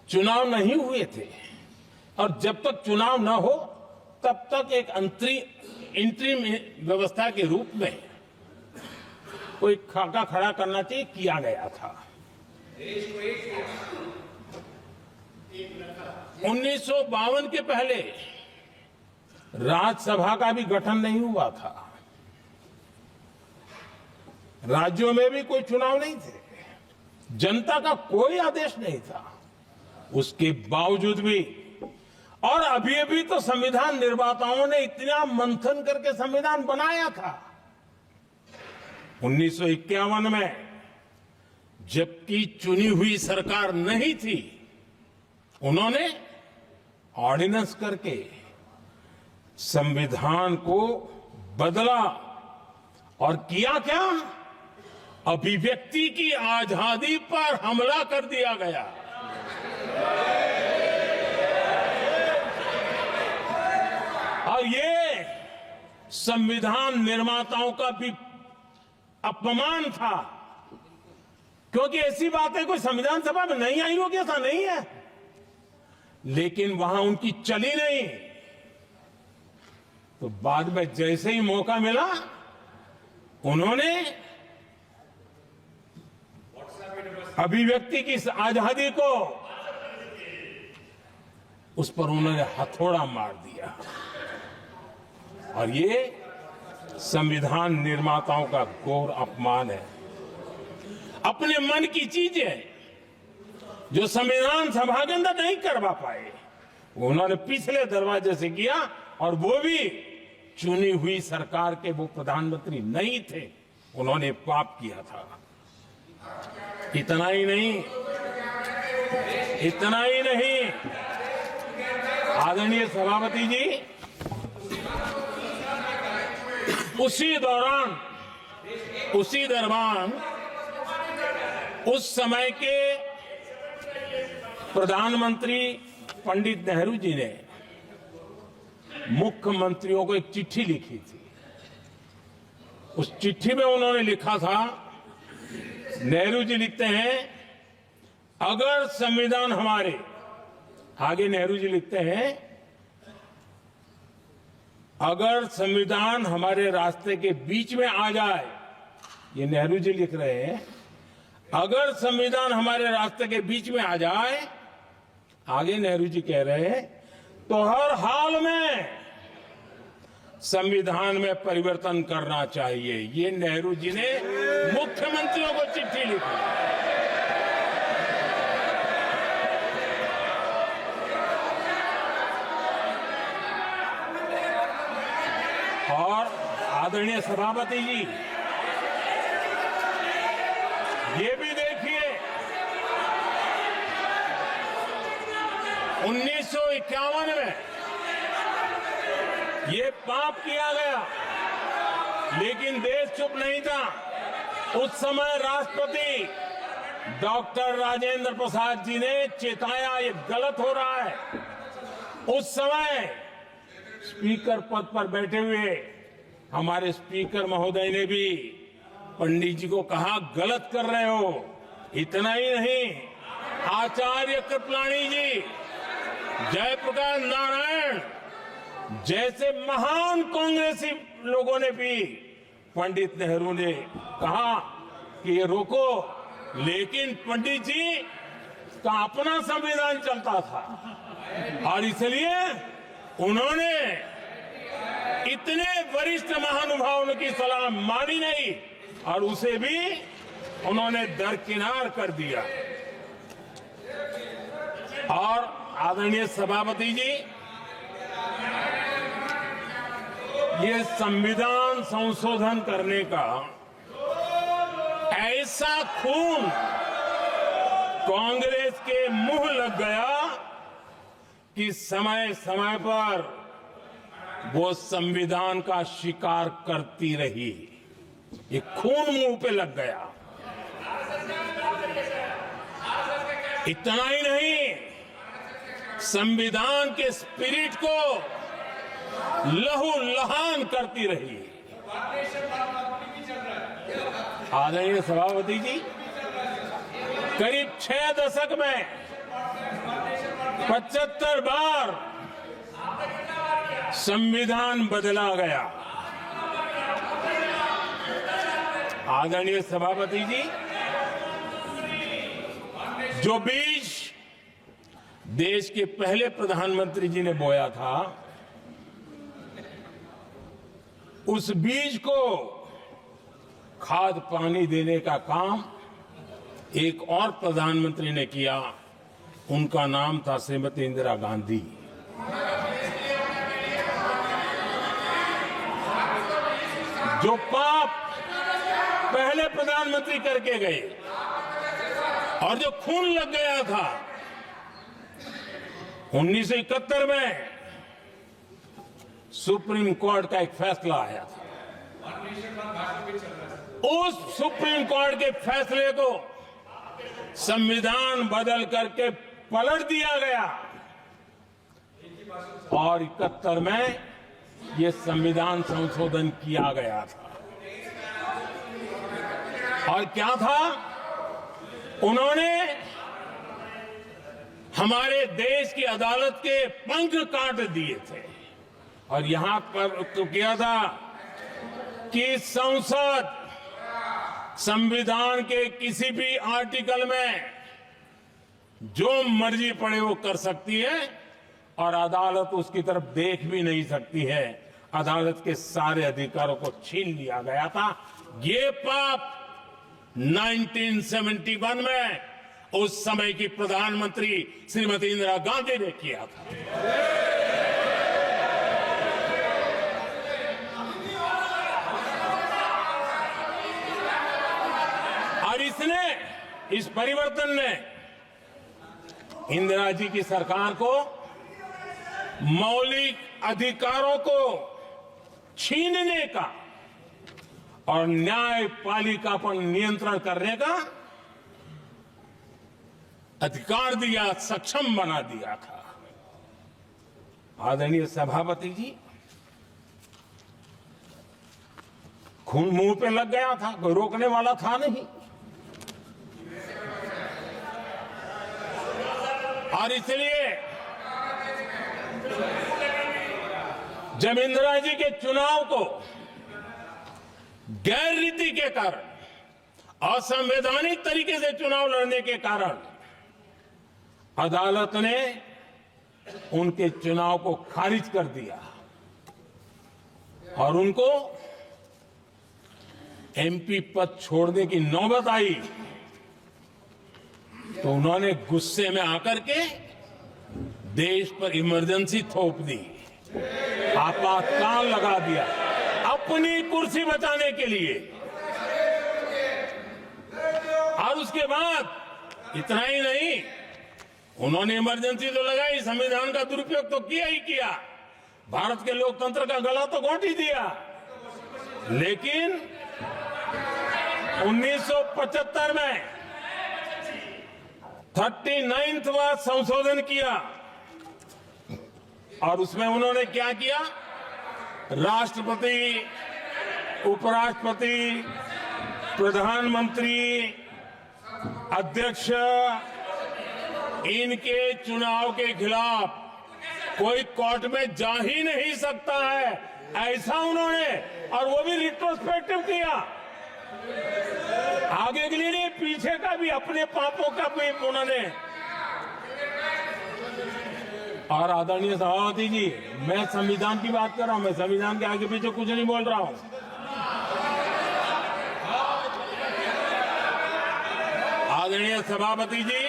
चुनाव नहीं हुए थे। और जब तक चुनाव न हो तब तक एक इंटरिम व्यवस्था के रूप में कोई खाका खड़ा करना चाहिए, किया गया था। 1952 के पहले राज्यसभा का भी गठन नहीं हुआ था, राज्यों में भी कोई चुनाव नहीं थे, जनता का कोई आदेश नहीं था। उसके बावजूद भी, और अभी तो संविधान निर्माताओं ने इतना मंथन करके संविधान बनाया था। 1951 में जबकि चुनी हुई सरकार नहीं थी, उन्होंने ऑर्डिनेंस करके संविधान को बदला, और किया क्या? अभिव्यक्ति की आजादी पर हमला कर दिया गया। और ये संविधान निर्माताओं का भी अपमान था, क्योंकि ऐसी बातें कोई संविधान सभा में नहीं आई होगी, ऐसा नहीं है, लेकिन वहां उनकी चली नहीं। तो बाद में जैसे ही मौका मिला, उन्होंने अभिव्यक्ति की आजादी को, उस पर उन्होंने हथौड़ा मार दिया। और ये संविधान निर्माताओं का घोर अपमान है। अपने मन की चीजें जो संविधान सभा के अंदर नहीं करवा पाए, उन्होंने पिछले दरवाजे से किया, और वो भी चुनी हुई सरकार के वो प्रधानमंत्री नहीं थे, उन्होंने पाप किया था। इतना ही नहीं, आदरणीय सभापति जी, उसी दौरान उस समय के प्रधानमंत्री पंडित नेहरू जी ने मुख्यमंत्रियों को एक चिट्ठी लिखी थी। उस चिट्ठी में उन्होंने लिखा था, नेहरू जी लिखते हैं, अगर संविधान हमारे, आगे नेहरू जी लिखते हैं, अगर संविधान हमारे रास्ते के बीच में आ जाए, ये नेहरू जी लिख रहे हैं, अगर संविधान हमारे रास्ते के बीच में आ जाए, आगे नेहरू जी कह रहे हैं, तो हर हाल में संविधान में परिवर्तन करना चाहिए। ये नेहरू जी ने मुख्यमंत्रियों को चिट्ठी लिखी। और आदरणीय सभापति जी, ये भी देखिए, 1951 में ये पाप किया गया, लेकिन देश चुप नहीं था। उस समय राष्ट्रपति डॉक्टर राजेंद्र प्रसाद जी ने चेताया, ये गलत हो रहा है। उस समय स्पीकर पद पर बैठे हुए हमारे स्पीकर महोदय ने भी पंडित जी को कहा, गलत कर रहे हो। इतना ही नहीं, आचार्य कृपलानी जी, जयप्रकाश नारायण जैसे महान कांग्रेसी लोगों ने भी पंडित नेहरू ने कहा कि ये रोको, लेकिन पंडित जी का अपना संविधान चलता था, और इसलिए उन्होंने इतने वरिष्ठ महानुभावों की सलाह मानी नहीं, और उसे भी उन्होंने दरकिनार कर दिया। और आदरणीय सभापति जी, ये संविधान संशोधन करने का ऐसा खून कांग्रेस के मुंह लग गया कि समय समय पर वो संविधान का शिकार करती रही। ये खून मुंह पे लग गया। इतना ही नहीं, संविधान के स्पिरिट को लहूलुहान करती रही। आदरणीय सभापति जी, करीब 6 दशक में 75 बार संविधान बदला गया। आदरणीय सभापति जी, जो बीज देश के पहले प्रधानमंत्री जी ने बोया था, उस बीज को खाद पानी देने का काम एक और प्रधानमंत्री ने किया। उनका नाम था श्रीमती इंदिरा गांधी। जो पाप पहले प्रधानमंत्री करके गए और जो खून लग गया था 1971 में, सुप्रीम कोर्ट का एक फैसला आया था। उस सुप्रीम कोर्ट के फैसले को संविधान बदल करके पलट दिया गया और 71 में ये संविधान संशोधन किया गया था। और क्या था, उन्होंने हमारे देश की अदालत के पंख काट दिए थे और यहां पर तो किया था कि संसद संविधान के किसी भी आर्टिकल में जो मर्जी पड़े वो कर सकती है और अदालत उसकी तरफ देख भी नहीं सकती है। अदालत के सारे अधिकारों को छीन लिया गया था। ये पाप 1971 में उस समय की प्रधानमंत्री श्रीमती इंदिरा गांधी ने किया था। और इस परिवर्तन ने इंदिरा जी की सरकार को मौलिक अधिकारों को छीनने का और न्यायपालिका पर नियंत्रण करने का अधिकार दिया, सक्षम बना दिया था। आदरणीय सभापति जी, खून मुंह पे लग गया था, कोई रोकने वाला था नहीं। और इसलिए जब इंदिरा जी के चुनाव को गैर रीति के कारण, असंवैधानिक तरीके से चुनाव लड़ने के कारण अदालत ने उनके चुनाव को खारिज कर दिया और उनको एमपी पद छोड़ने की नौबत आई, तो उन्होंने गुस्से में आकर के देश पर इमरजेंसी थोप दी, आपातकाल लगा दिया अपनी कुर्सी बचाने के लिए। और उसके बाद इतना ही नहीं, उन्होंने इमरजेंसी तो लगाई, संविधान का दुरुपयोग तो किया ही किया, भारत के लोकतंत्र का गला तो घोंट ही दिया। लेकिन 1975 में 39वां संशोधन किया और उसमें उन्होंने क्या किया, राष्ट्रपति, उपराष्ट्रपति, प्रधानमंत्री, अध्यक्ष, इनके चुनाव के खिलाफ कोई कोर्ट में जा ही नहीं सकता है, ऐसा उन्होंने, और वो भी रिट्रोस्पेक्टिव किया, आगे के लिए नहीं, पीछे का भी, अपने पापों का भी उन्होंने। और आदरणीय सभापति जी, मैं संविधान की बात कर रहा हूं, मैं संविधान के आगे पीछे कुछ नहीं बोल रहा हूं। आदरणीय सभापति जी,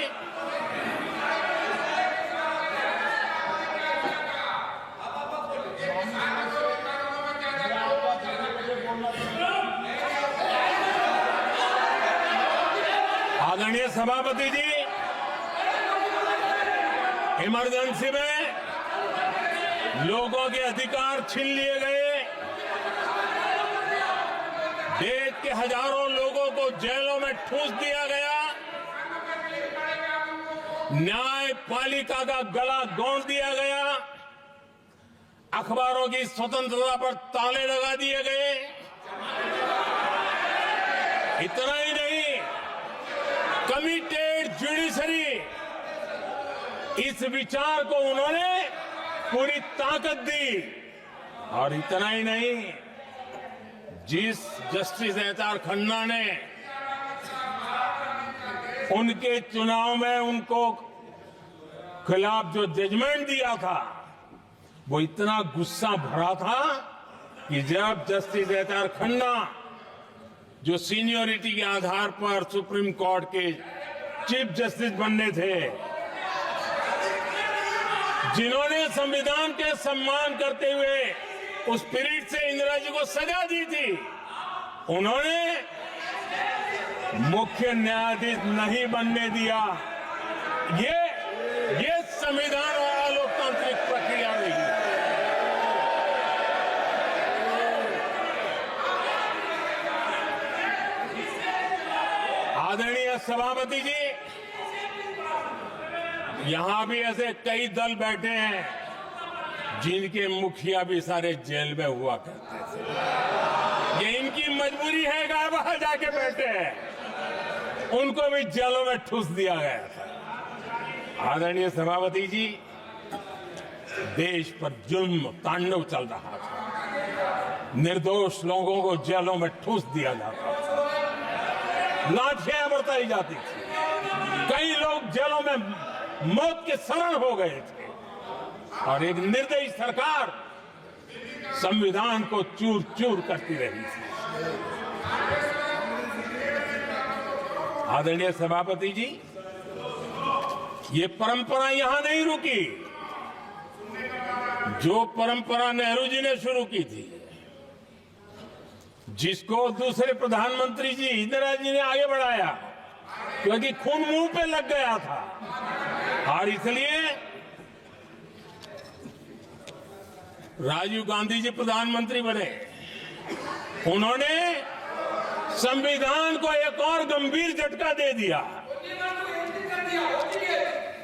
आदरणीय सभापति जी, इमरजेंसी में लोगों के अधिकार छीन लिए गए, देश के हजारों लोगों को जेलों में ठूंस दिया गया, न्यायपालिका का गला घोंट दिया गया, अखबारों की स्वतंत्रता पर ताले लगा दिए गए। इतना ही नहीं, कमिटेड जुडिशरी, इस विचार को उन्होंने पूरी ताकत दी। और इतना ही नहीं, जिस जस्टिस एच.आर. खन्ना ने उनके चुनाव में उनको खिलाफ जो जजमेंट दिया था, वो इतना गुस्सा भरा था कि जब जस्टिस एच.आर. खन्ना, जो सीनियरिटी के आधार पर सुप्रीम कोर्ट के चीफ जस्टिस बनने थे, जिन्होंने संविधान के सम्मान करते हुए उस स्पिरिट से इंदिरा जी को सजा दी थी, उन्होंने मुख्य न्यायाधीश नहीं बनने दिया। ये संविधान और लोकतांत्रिक प्रक्रिया रही। आदरणीय सभापति जी, यहां भी ऐसे कई दल बैठे हैं जिनके मुखिया भी सारे जेल में हुआ करते थे। ये इनकी मजबूरी है कि वहां जाके बैठे हैं, उनको भी जेलों में ठूस दिया गया था। आदरणीय सभापति जी, देश पर जुल्म तांडव चल रहा था, निर्दोष लोगों को जेलों में ठूस दिया जाता था, लाठियां बरताई जाती थी, कई लोग जेलों में मौत के शरण हो गए थे, और एक निर्दयी सरकार संविधान को चूर चूर करती रही थी। आदरणीय सभापति जी, ये परंपरा यहां नहीं रुकी। जो परंपरा नेहरू जी ने शुरू की थी, जिसको दूसरे प्रधानमंत्री जी इंदिरा जी ने आगे बढ़ाया, क्योंकि खून मुंह पे लग गया था। और इसलिए राजीव गांधी जी प्रधानमंत्री बने। उन्होंने संविधान को एक और गंभीर झटका दे दिया।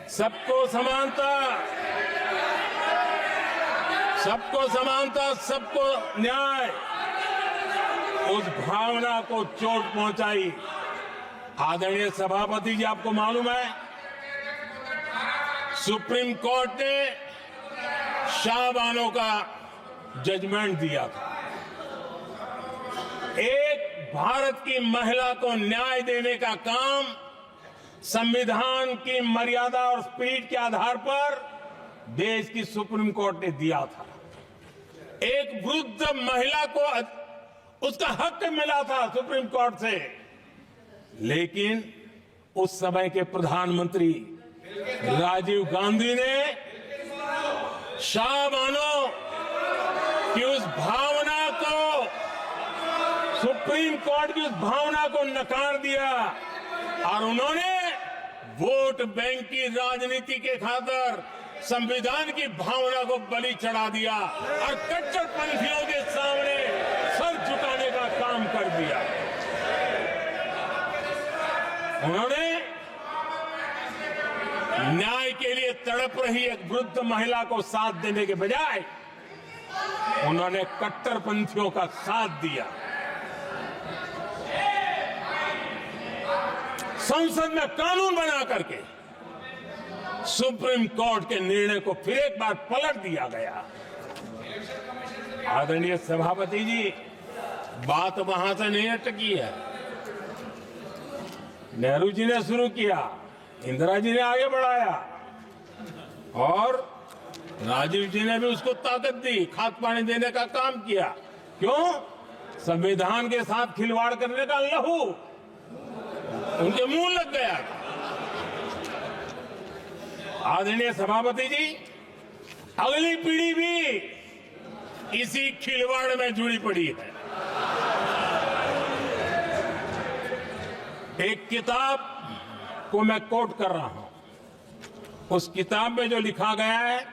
सबको समानता, सबको समानता, सबको न्याय, उस भावना को चोट पहुंचाई। आदरणीय सभापति जी, आपको मालूम है, सुप्रीम कोर्ट ने शाहबानो का जजमेंट दिया था। एक भारत की महिला को न्याय देने का काम संविधान की मर्यादा और स्पिरिट के आधार पर देश की सुप्रीम कोर्ट ने दिया था। एक वृद्ध महिला को उसका हक मिला था सुप्रीम कोर्ट से, लेकिन उस समय के प्रधानमंत्री राजीव गांधी ने शाहबानो की उस भावना को, सुप्रीम कोर्ट की उस भावना को नकार दिया और उन्होंने वोट बैंक की राजनीति के खातिर संविधान की भावना को बलि चढ़ा दिया और कट्टरपंथियों के सामने सर झुकाने का काम कर दिया। उन्होंने न्याय के लिए तड़प रही एक वृद्ध महिला को साथ देने के बजाय उन्होंने कट्टरपंथियों का साथ दिया। संसद में कानून बना करके सुप्रीम कोर्ट के निर्णय को फिर एक बार पलट दिया गया। आदरणीय सभापति जी, बात वहां से नहीं अटकी है। नेहरू जी ने शुरू किया, इंदिरा जी ने आगे बढ़ाया और राजीव जी ने भी उसको ताकत दी, खाद पानी देने का काम किया। क्यों? संविधान के साथ खिलवाड़ करने का लहू उनके मुंह लग गया। आदरणीय सभापति जी, अगली पीढ़ी भी इसी खिलवाड़ में जुड़ी पड़ी है। एक किताब को मैं कोट कर रहा हूं। उस किताब में जो लिखा गया है,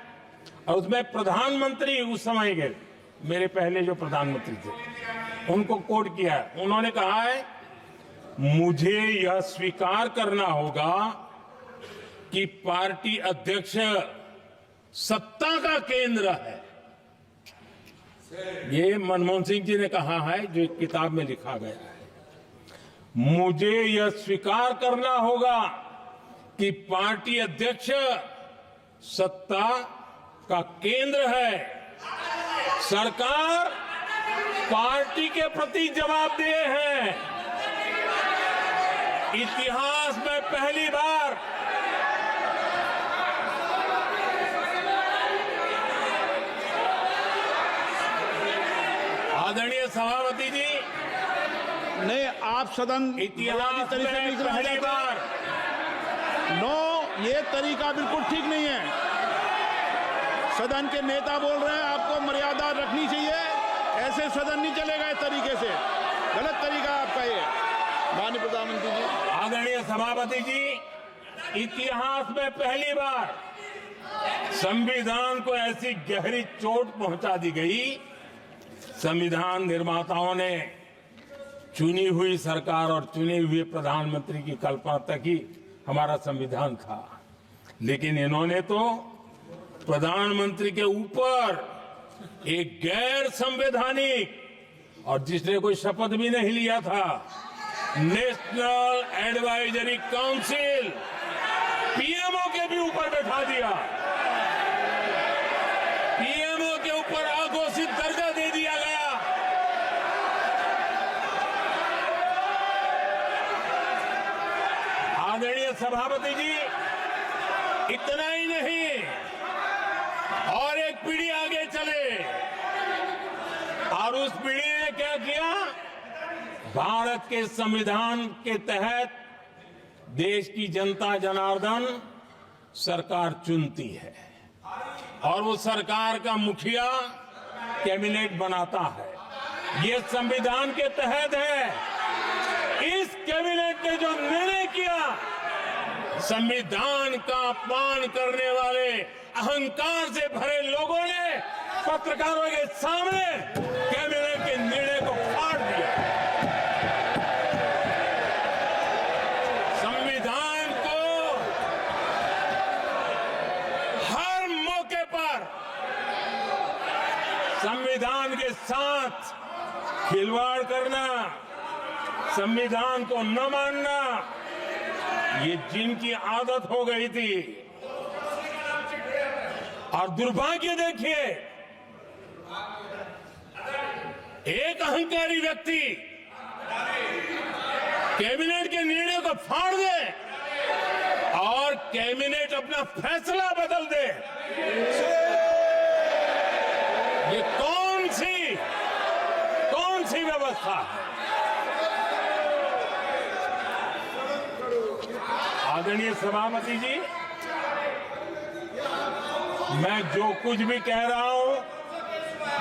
और उसमें प्रधानमंत्री उस समय के मेरे पहले जो प्रधानमंत्री थे उनको कोट किया है। उन्होंने कहा है, मुझे यह स्वीकार करना होगा कि पार्टी अध्यक्ष सत्ता का केंद्र है। ये मनमोहन सिंह जी ने कहा है, जो एक किताब में लिखा गया है। मुझे यह स्वीकार करना होगा कि पार्टी अध्यक्ष सत्ता का केंद्र है। सरकार पार्टी के प्रति जवाबदेह है। इतिहास में पहली बार आदरणीय सभापति जी, नहीं, आप सदन इतिहास तरीके में नहीं चलाना पहली चाहते। बार नो, ये तरीका बिल्कुल ठीक नहीं है। सदन के नेता बोल रहे हैं, आपको मर्यादा रखनी चाहिए। ऐसे सदन नहीं चलेगा इस तरीके से। गलत तरीका है आपका ये, माननीय प्रधानमंत्री जी। आदरणीय सभापति जी, इतिहास में पहली बार संविधान को ऐसी गहरी चोट पहुंचा दी गई। संविधान निर्माताओं ने चुनी हुई सरकार और चुने हुए प्रधानमंत्री की कल्पना तक ही हमारा संविधान था, लेकिन इन्होंने तो प्रधानमंत्री के ऊपर एक गैर संवैधानिक, और जिसने कोई शपथ भी नहीं लिया था, नेशनल एडवाइजरी काउंसिल पीएमओ के भी ऊपर बैठा दिया। पीएमओ के ऊपर अघोषित दर्जा दे दिया गया। आदरणीय सभापति जी, इतना ही नहीं, और एक पीढ़ी आगे चले और उस पीढ़ी ने क्या किया? भारत के संविधान के तहत देश की जनता जनार्दन सरकार चुनती है और वो सरकार का मुखिया कैबिनेट बनाता है। ये संविधान के तहत है। इस कैबिनेट ने जो निर्णय किया, संविधान का अपमान करने वाले अहंकार से भरे लोगों ने पत्रकारों के सामने कैबिनेट के निर्णय को फाड़ दिया। संविधान को हर मौके पर संविधान के साथ खिलवाड़ करना, संविधान को न मानना, ये जिनकी आदत हो गई थी। और दुर्भाग्य देखिए, एक अहंकारी व्यक्ति कैबिनेट के निर्णय को फाड़ दे और कैबिनेट अपना फैसला बदल दे। ये कौन सी व्यवस्था है? आदरणीय सभापति जी, मैं जो कुछ भी कह रहा हूं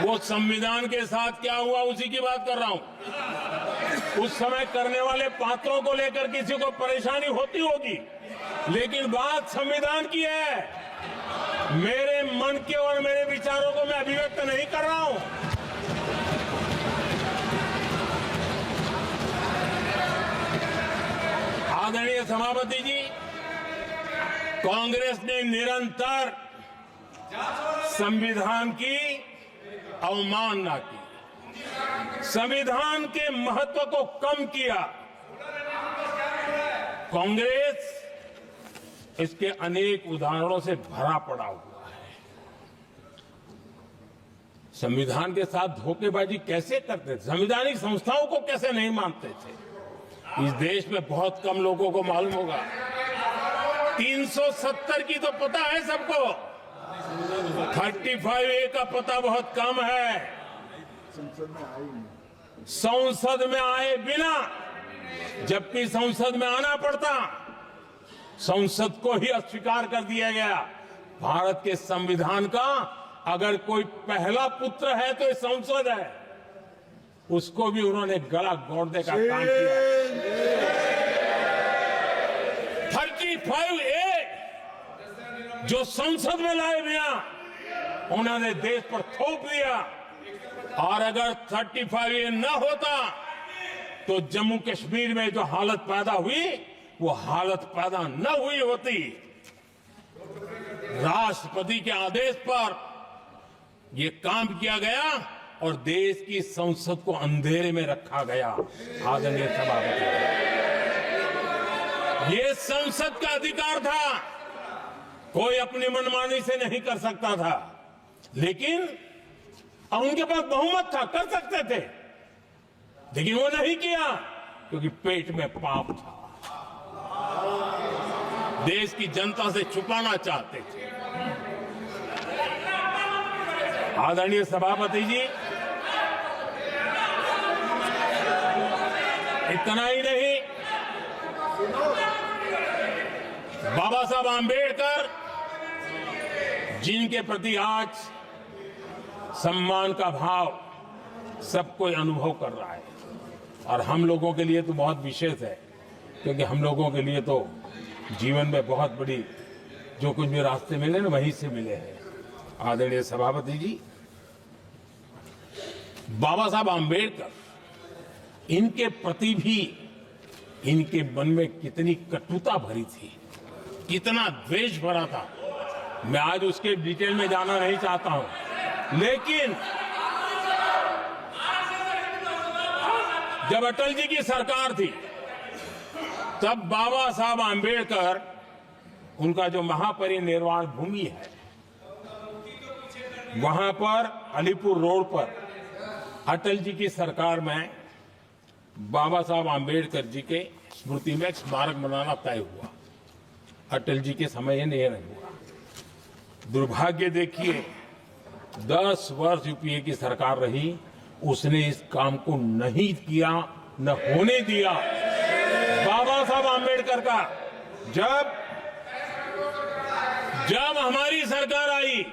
वो संविधान के साथ क्या हुआ उसी की बात कर रहा हूं। उस समय करने वाले पात्रों को लेकर किसी को परेशानी होती होगी, लेकिन बात संविधान की है। मेरे मन के और मेरे विचारों को मैं अभिव्यक्त नहीं कर रहा हूं। आदरणीय सभापति जी, कांग्रेस ने निरंतर संविधान की अवमानना की, संविधान के महत्व को कम किया। कांग्रेस इसके अनेक उदाहरणों से भरा पड़ा हुआ है। संविधान के साथ धोखेबाजी कैसे करते थे, संवैधानिक संस्थाओं को कैसे नहीं मानते थे, इस देश में बहुत कम लोगों को मालूम होगा। 370 की तो पता है सबको, 35A का पता बहुत कम है। संसद में आए बिना, जबकि संसद में आना पड़ता, संसद को ही अस्वीकार कर दिया गया। भारत के संविधान का अगर कोई पहला पुत्र है तो ये संसद है, उसको भी उन्होंने गला घोंटने का काम किया। 35A जो संसद में लाए बिना उन्होंने देश पर थोप दिया, और अगर 35A न होता तो जम्मू कश्मीर में जो हालत पैदा हुई वो हालत पैदा न हुई होती। राष्ट्रपति के आदेश पर यह काम किया गया और देश की संसद को अंधेरे में रखा गया। आदरणीय सभापति, ये संसद का अधिकार था, कोई अपनी मनमानी से नहीं कर सकता था, लेकिन और उनके पास बहुमत था, कर सकते थे, लेकिन वो नहीं किया क्योंकि पेट में पाप था, देश की जनता से छुपाना चाहते थे। आदरणीय सभापति जी, इतना ही नहीं, बाबा साहब आंबेडकर जिनके प्रति आज सम्मान का भाव सब कोई अनुभव कर रहा है, और हम लोगों के लिए तो बहुत विशेष है, क्योंकि हम लोगों के लिए तो जीवन में बहुत बड़ी जो कुछ भी रास्ते मिले ना वहीं से मिले हैं। आदरणीय सभापति जी, बाबा साहब आंबेडकर, इनके प्रति भी इनके मन में कितनी कटुता भरी थी, कितना द्वेष भरा था, मैं आज उसके डिटेल में जाना नहीं चाहता हूं। लेकिन जब अटल जी की सरकार थी तब बाबा साहब आंबेडकर, उनका जो महापरिनिर्वाण भूमि है, वहां पर अलीपुर रोड पर अटल जी की सरकार में बाबा साहब आंबेडकर जी के स्मृति में एक स्मारक बनाना तय हुआ। अटल जी के समय ये नहीं हुआ। दुर्भाग्य देखिए, 10 वर्ष यूपीए की सरकार रही, उसने इस काम को नहीं किया, न होने दिया। बाबा साहब आंबेडकर का जब जब हमारी सरकार आई,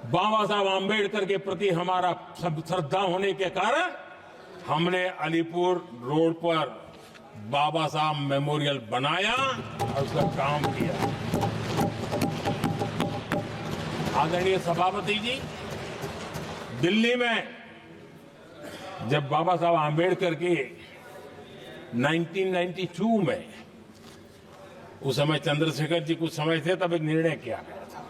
बाबा साहब आम्बेडकर के प्रति हमारा श्रद्धा होने के कारण हमने अलीपुर रोड पर बाबा साहब मेमोरियल बनाया और उसका काम किया। आदरणीय सभापति जी, दिल्ली में जब बाबा साहब आम्बेडकर के 1992 में, उस समय चंद्रशेखर जी कुछ समय थे, तब एक निर्णय किया गया था,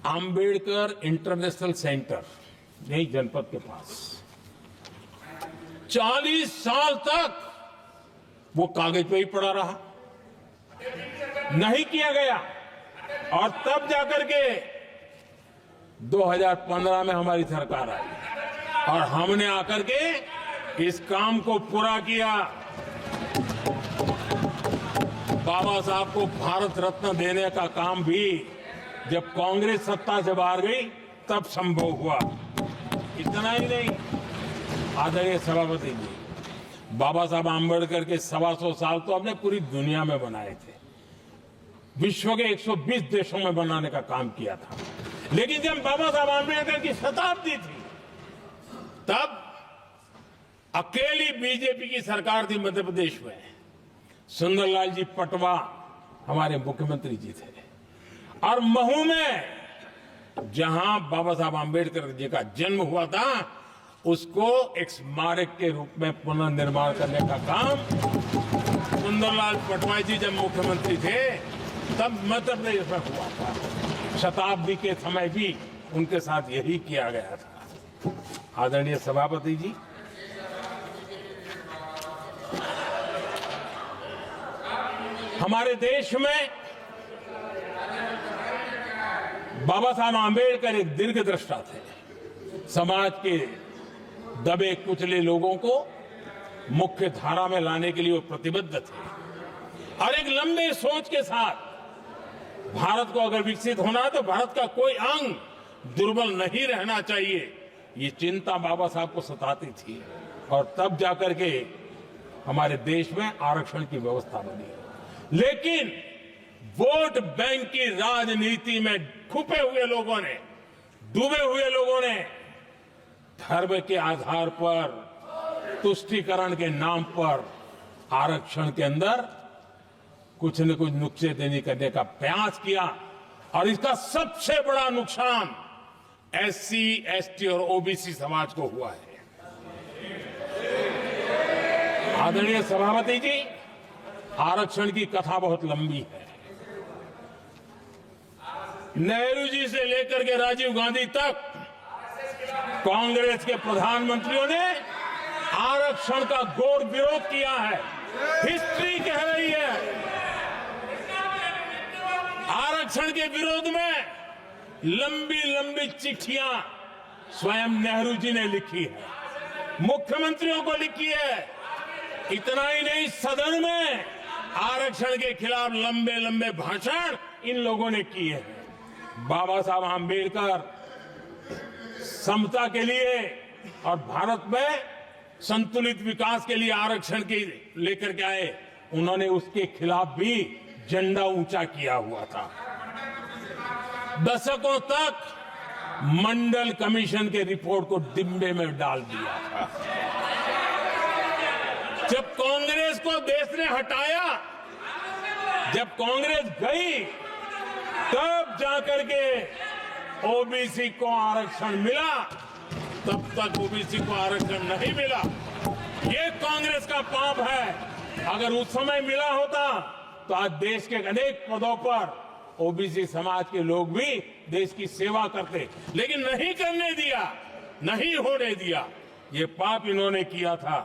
आम्बेडकर इंटरनेशनल सेंटर यही जनपद के पास 40 साल तक वो कागज पे ही पड़ा रहा, नहीं किया गया। और तब जाकर के 2015 में हमारी सरकार आई और हमने आकर के इस काम को पूरा किया। बाबा साहब को भारत रत्न देने का काम भी जब कांग्रेस सत्ता से बाहर गई तब संभव हुआ। इतना ही नहीं, आदरणीय सभापति जी, बाबा साहब आम्बेडकर के 125 साल तो हमने पूरी दुनिया में बनाए थे, विश्व के 120 देशों में बनाने का काम किया था। लेकिन जब बाबा साहब आम्बेडकर की शताब्दी थी, तब अकेली बीजेपी की सरकार थी मध्य प्रदेश में। सुंदरलाल जी पटवा हमारे मुख्यमंत्री जी थे और महू में जहां बाबा साहब आम्बेडकर जी का जन्म हुआ था, उसको एक स्मारक के रूप में पुनर्निर्माण करने का काम सुंदरलाल पटवाई जी जब मुख्यमंत्री थे तब मध्य प्रदेश में हुआ था। शताब्दी के समय भी उनके साथ यही किया गया था। आदरणीय सभापति जी, हमारे देश में बाबा साहब आम्बेडकर एक दीर्घदृष्टा थे। समाज के दबे कुचले लोगों को मुख्य धारा में लाने के लिए वो प्रतिबद्ध थे और एक लंबे सोच के साथ भारत को अगर विकसित होना है तो भारत का कोई अंग दुर्बल नहीं रहना चाहिए, ये चिंता बाबा साहब को सताती थी। और तब जाकर के हमारे देश में आरक्षण की व्यवस्था बनी। लेकिन वोट बैंक की राजनीति में छुपे हुए लोगों ने, डूबे हुए लोगों ने धर्म के आधार पर, तुष्टीकरण के नाम पर आरक्षण के अंदर कुछ न कुछ नुक्सेदनी करने का प्रयास किया और इसका सबसे बड़ा नुकसान एससी, एसटी और ओबीसी समाज को हुआ है। आदरणीय सभापति जी, आरक्षण की कथा बहुत लंबी है। नेहरू जी से लेकर के राजीव गांधी तक कांग्रेस के प्रधानमंत्रियों ने आरक्षण का घोर विरोध किया है। हिस्ट्री कह रही है आरक्षण के विरोध में लंबी लंबी चिट्ठियां स्वयं नेहरू जी ने लिखी है, मुख्यमंत्रियों को लिखी है। इतना ही नहीं, सदन में आरक्षण के खिलाफ लंबे लंबे भाषण इन लोगों ने किए हैं। बाबा साहब आम्बेडकर समता के लिए और भारत में संतुलित विकास के लिए आरक्षण की लेकर के आए, उन्होंने उसके खिलाफ भी झंडा ऊंचा किया हुआ था। दशकों तक मंडल कमीशन के रिपोर्ट को डिब्बे में डाल दिया था। जब कांग्रेस को देश ने हटाया, जब कांग्रेस गई, तब जाकर के ओबीसी को आरक्षण मिला, तब तक ओबीसी को आरक्षण नहीं मिला। ये कांग्रेस का पाप है। अगर उस समय मिला होता तो आज देश के अनेक पदों पर ओबीसी समाज के लोग भी देश की सेवा करते, लेकिन नहीं करने दिया, नहीं होने दिया। ये पाप इन्होंने किया था।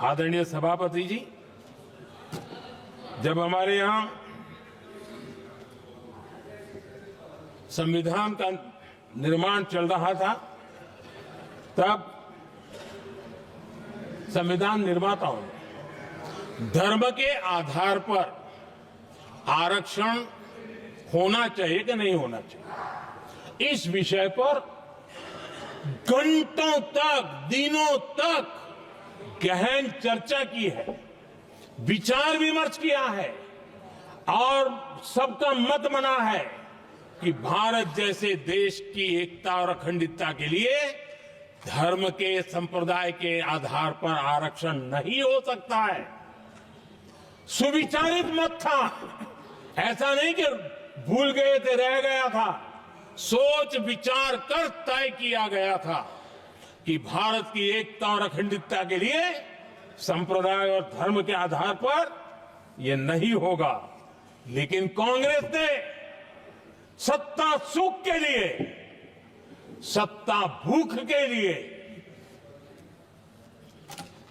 आदरणीय सभापति जी, जब हमारे यहां संविधान का निर्माण चल रहा था, तब संविधान निर्माताओं ने धर्म के आधार पर आरक्षण होना चाहिए कि नहीं होना चाहिए, इस विषय पर घंटों तक, दिनों तक गहन चर्चा की है। विचार विमर्श किया है और सबका मत बना है कि भारत जैसे देश की एकता और अखंडता के लिए धर्म के संप्रदाय के आधार पर आरक्षण नहीं हो सकता है। सुविचारित मत था, ऐसा नहीं कि भूल गए थे, रह गया था। सोच विचार कर तय किया गया था कि भारत की एकता और अखंडता के लिए संप्रदाय और धर्म के आधार पर यह नहीं होगा। लेकिन कांग्रेस ने सत्ता सुख के लिए, सत्ता भूख के लिए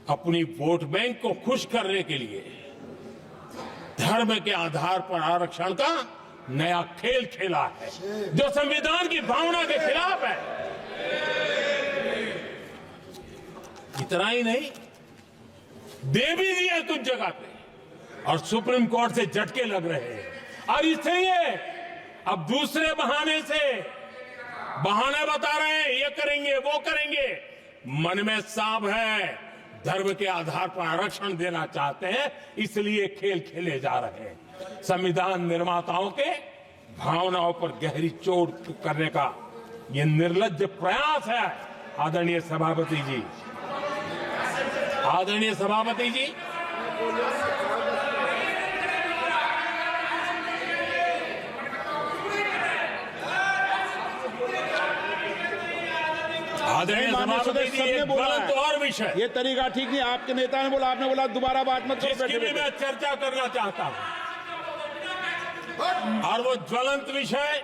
अपनी वोट बैंक को खुश करने के लिए धर्म के आधार पर आरक्षण का नया खेल खेला है, जो संविधान की भावना के खिलाफ है। इतना ही नहीं, दे भी दिया कुछ जगह पे और सुप्रीम कोर्ट से झटके लग रहे हैं। और इसलिए अब दूसरे बहाने से बहाने बता रहे हैं, ये करेंगे वो करेंगे। मन में साफ है, धर्म के आधार पर आरक्षण देना चाहते हैं, इसलिए खेल खेले जा रहे हैं। संविधान निर्माताओं के भावनाओं पर गहरी चोट करने का ये निर्लज्ज प्रयास है। आदरणीय सभापति जी, आदरणीय सभापति जी, आदरणीय सभापति जी, एक गलत और विषय, ये तरीका ठीक नहीं। आपके नेता ने बोला, आपने बोला दोबारा बात मत करो। जिसकी भी मैं चर्चा करना चाहता हूं, और वो ज्वलंत विषय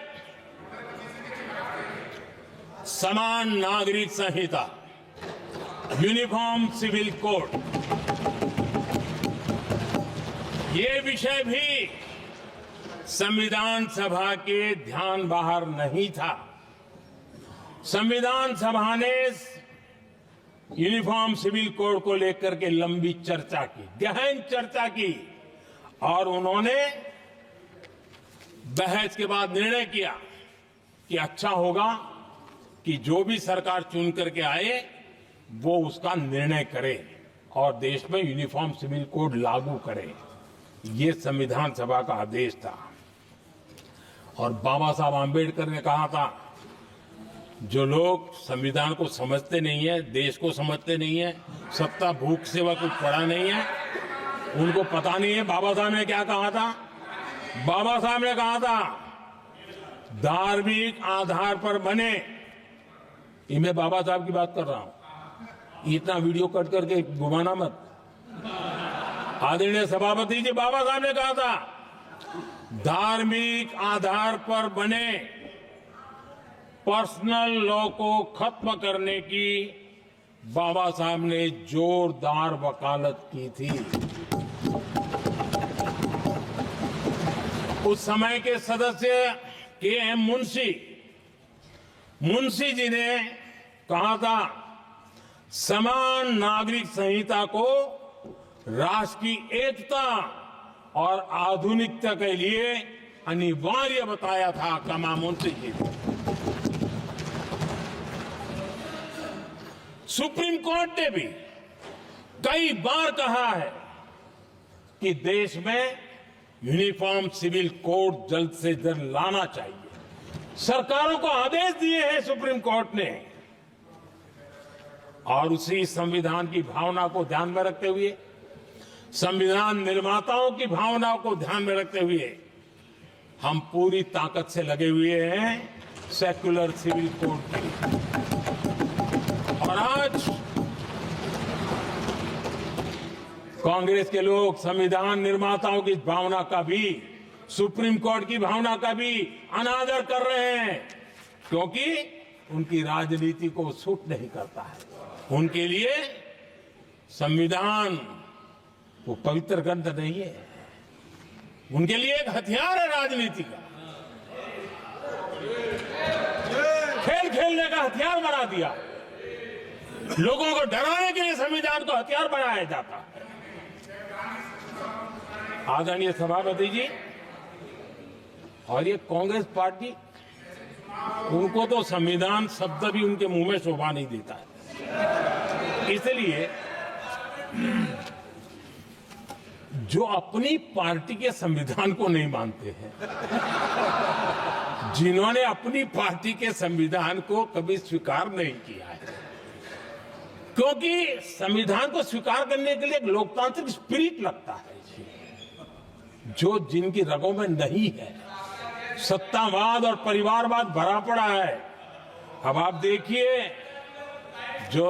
समान नागरिक संहिता, यूनिफॉर्म सिविल कोड। ये विषय भी संविधान सभा के ध्यान बाहर नहीं था। संविधान सभा ने यूनिफॉर्म सिविल कोड को लेकर के लंबी चर्चा की, गहन चर्चा की, और उन्होंने बहस के बाद निर्णय किया कि अच्छा होगा कि जो भी सरकार चुन करके आए वो उसका निर्णय करे और देश में यूनिफॉर्म सिविल कोड लागू करे। ये संविधान सभा का आदेश था। और बाबा साहब आंबेडकर ने कहा था, जो लोग संविधान को समझते नहीं है, देश को समझते नहीं है, सत्ता भूख सेवा कुछ पढ़ा नहीं है, उनको पता नहीं है बाबा साहब ने क्या कहा था। बाबा साहब ने कहा था, धार्मिक आधार पर बने, ये मैं बाबा साहब की बात कर रहा हूं, इतना वीडियो कट करके घुमाना मत। आदरणीय सभापति जी, बाबा साहब ने कहा था, धार्मिक आधार पर बने पर्सनल लॉ को खत्म करने की बाबा साहब ने जोरदार वकालत की थी। उस समय के सदस्य के.एम. मुंशी जी ने कहा था, समान नागरिक संहिता को राष्ट्र की एकता और आधुनिकता के लिए अनिवार्य बताया था। कमा मुंशी जी ने। सुप्रीम कोर्ट ने भी कई बार कहा है कि देश में यूनिफॉर्म सिविल कोड जल्द से जल्द लाना चाहिए। सरकारों को आदेश दिए हैं सुप्रीम कोर्ट ने, और उसी संविधान की भावना को ध्यान में रखते हुए, संविधान निर्माताओं की भावनाओं को ध्यान में रखते हुए हम पूरी ताकत से लगे हुए हैं सेक्युलर सिविल कोड की। और आज कांग्रेस के लोग संविधान निर्माताओं की भावना का भी, सुप्रीम कोर्ट की भावना का भी अनादर कर रहे हैं, क्योंकि उनकी राजनीति को सूट नहीं करता है। उनके लिए संविधान वो पवित्र ग्रंथ नहीं है, उनके लिए एक हथियार है राजनीति का। खेल खेलने का हथियार बना दिया। लोगों को डराने के लिए संविधान को हथियार बनाया जाता है। आदरणीय सभापति जी, और ये कांग्रेस पार्टी, उनको तो संविधान शब्द भी उनके मुंह में शोभा नहीं देता है। इसलिए जो अपनी पार्टी के संविधान को नहीं मानते हैं, जिन्होंने अपनी पार्टी के संविधान को कभी स्वीकार नहीं किया है, क्योंकि संविधान को स्वीकार करने के लिए एक लोकतांत्रिक स्पिरिट लगता है जो जिनकी रगों में नहीं है। सत्तावाद और परिवारवाद भरा पड़ा है। अब आप देखिए जो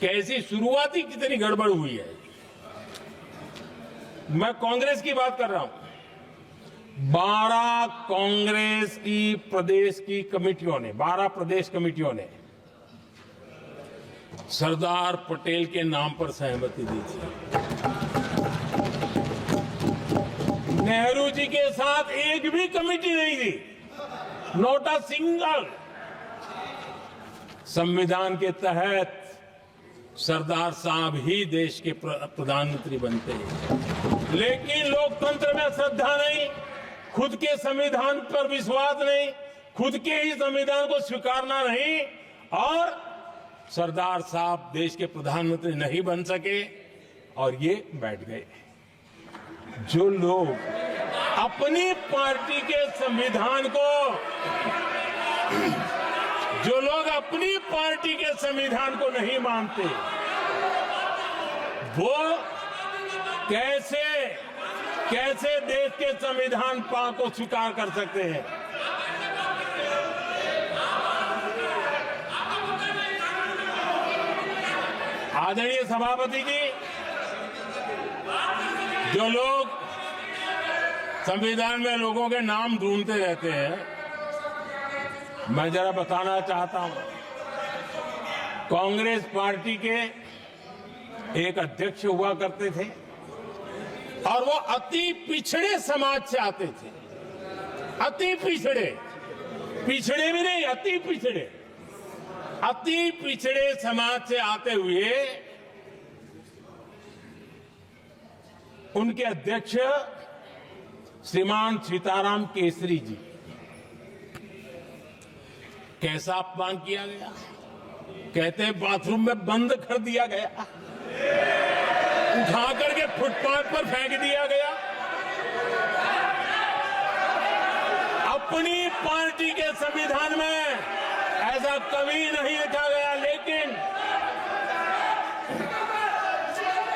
कैसी शुरुआती कितनी गड़बड़ हुई है। मैं कांग्रेस की बात कर रहा हूं। 12 कांग्रेस की प्रदेश की कमेटियों ने, 12 प्रदेश कमेटियों ने सरदार पटेल के नाम पर सहमति दी थी। नेहरू जी के साथ एक भी कमेटी नहीं थी, नॉट अ सिंगल। संविधान के तहत सरदार साहब ही देश के प्रधानमंत्री बनते हैं, लेकिन लोकतंत्र में श्रद्धा नहीं, खुद के संविधान पर विश्वास नहीं, खुद के ही संविधान को स्वीकारना नहीं, और सरदार साहब देश के प्रधानमंत्री नहीं बन सके और ये बैठ गए। जो लोग अपनी पार्टी के संविधान को, जो लोग अपनी पार्टी के संविधान को नहीं मानते, वो कैसे देश के संविधान को स्वीकार कर सकते हैं। आदरणीय सभापति जी, जो लोग संविधान में लोगों के नाम ढूंढते रहते हैं, मैं जरा बताना चाहता हूं। कांग्रेस पार्टी के एक अध्यक्ष हुआ करते थे और वो अति पिछड़े समाज से आते थे। अति पिछड़े, पिछड़े भी नहीं, अति पिछड़े, अति पिछड़े समाज से आते हुए उनके अध्यक्ष श्रीमान सीताराम केसरी जी, कैसा अपमान किया गया। कहते हैं बाथरूम में बंद कर दिया गया, उठा करके फुटपाथ पर फेंक दिया गया। अपनी पार्टी के संविधान में ऐसा कभी नहीं लिखा गया, लेकिन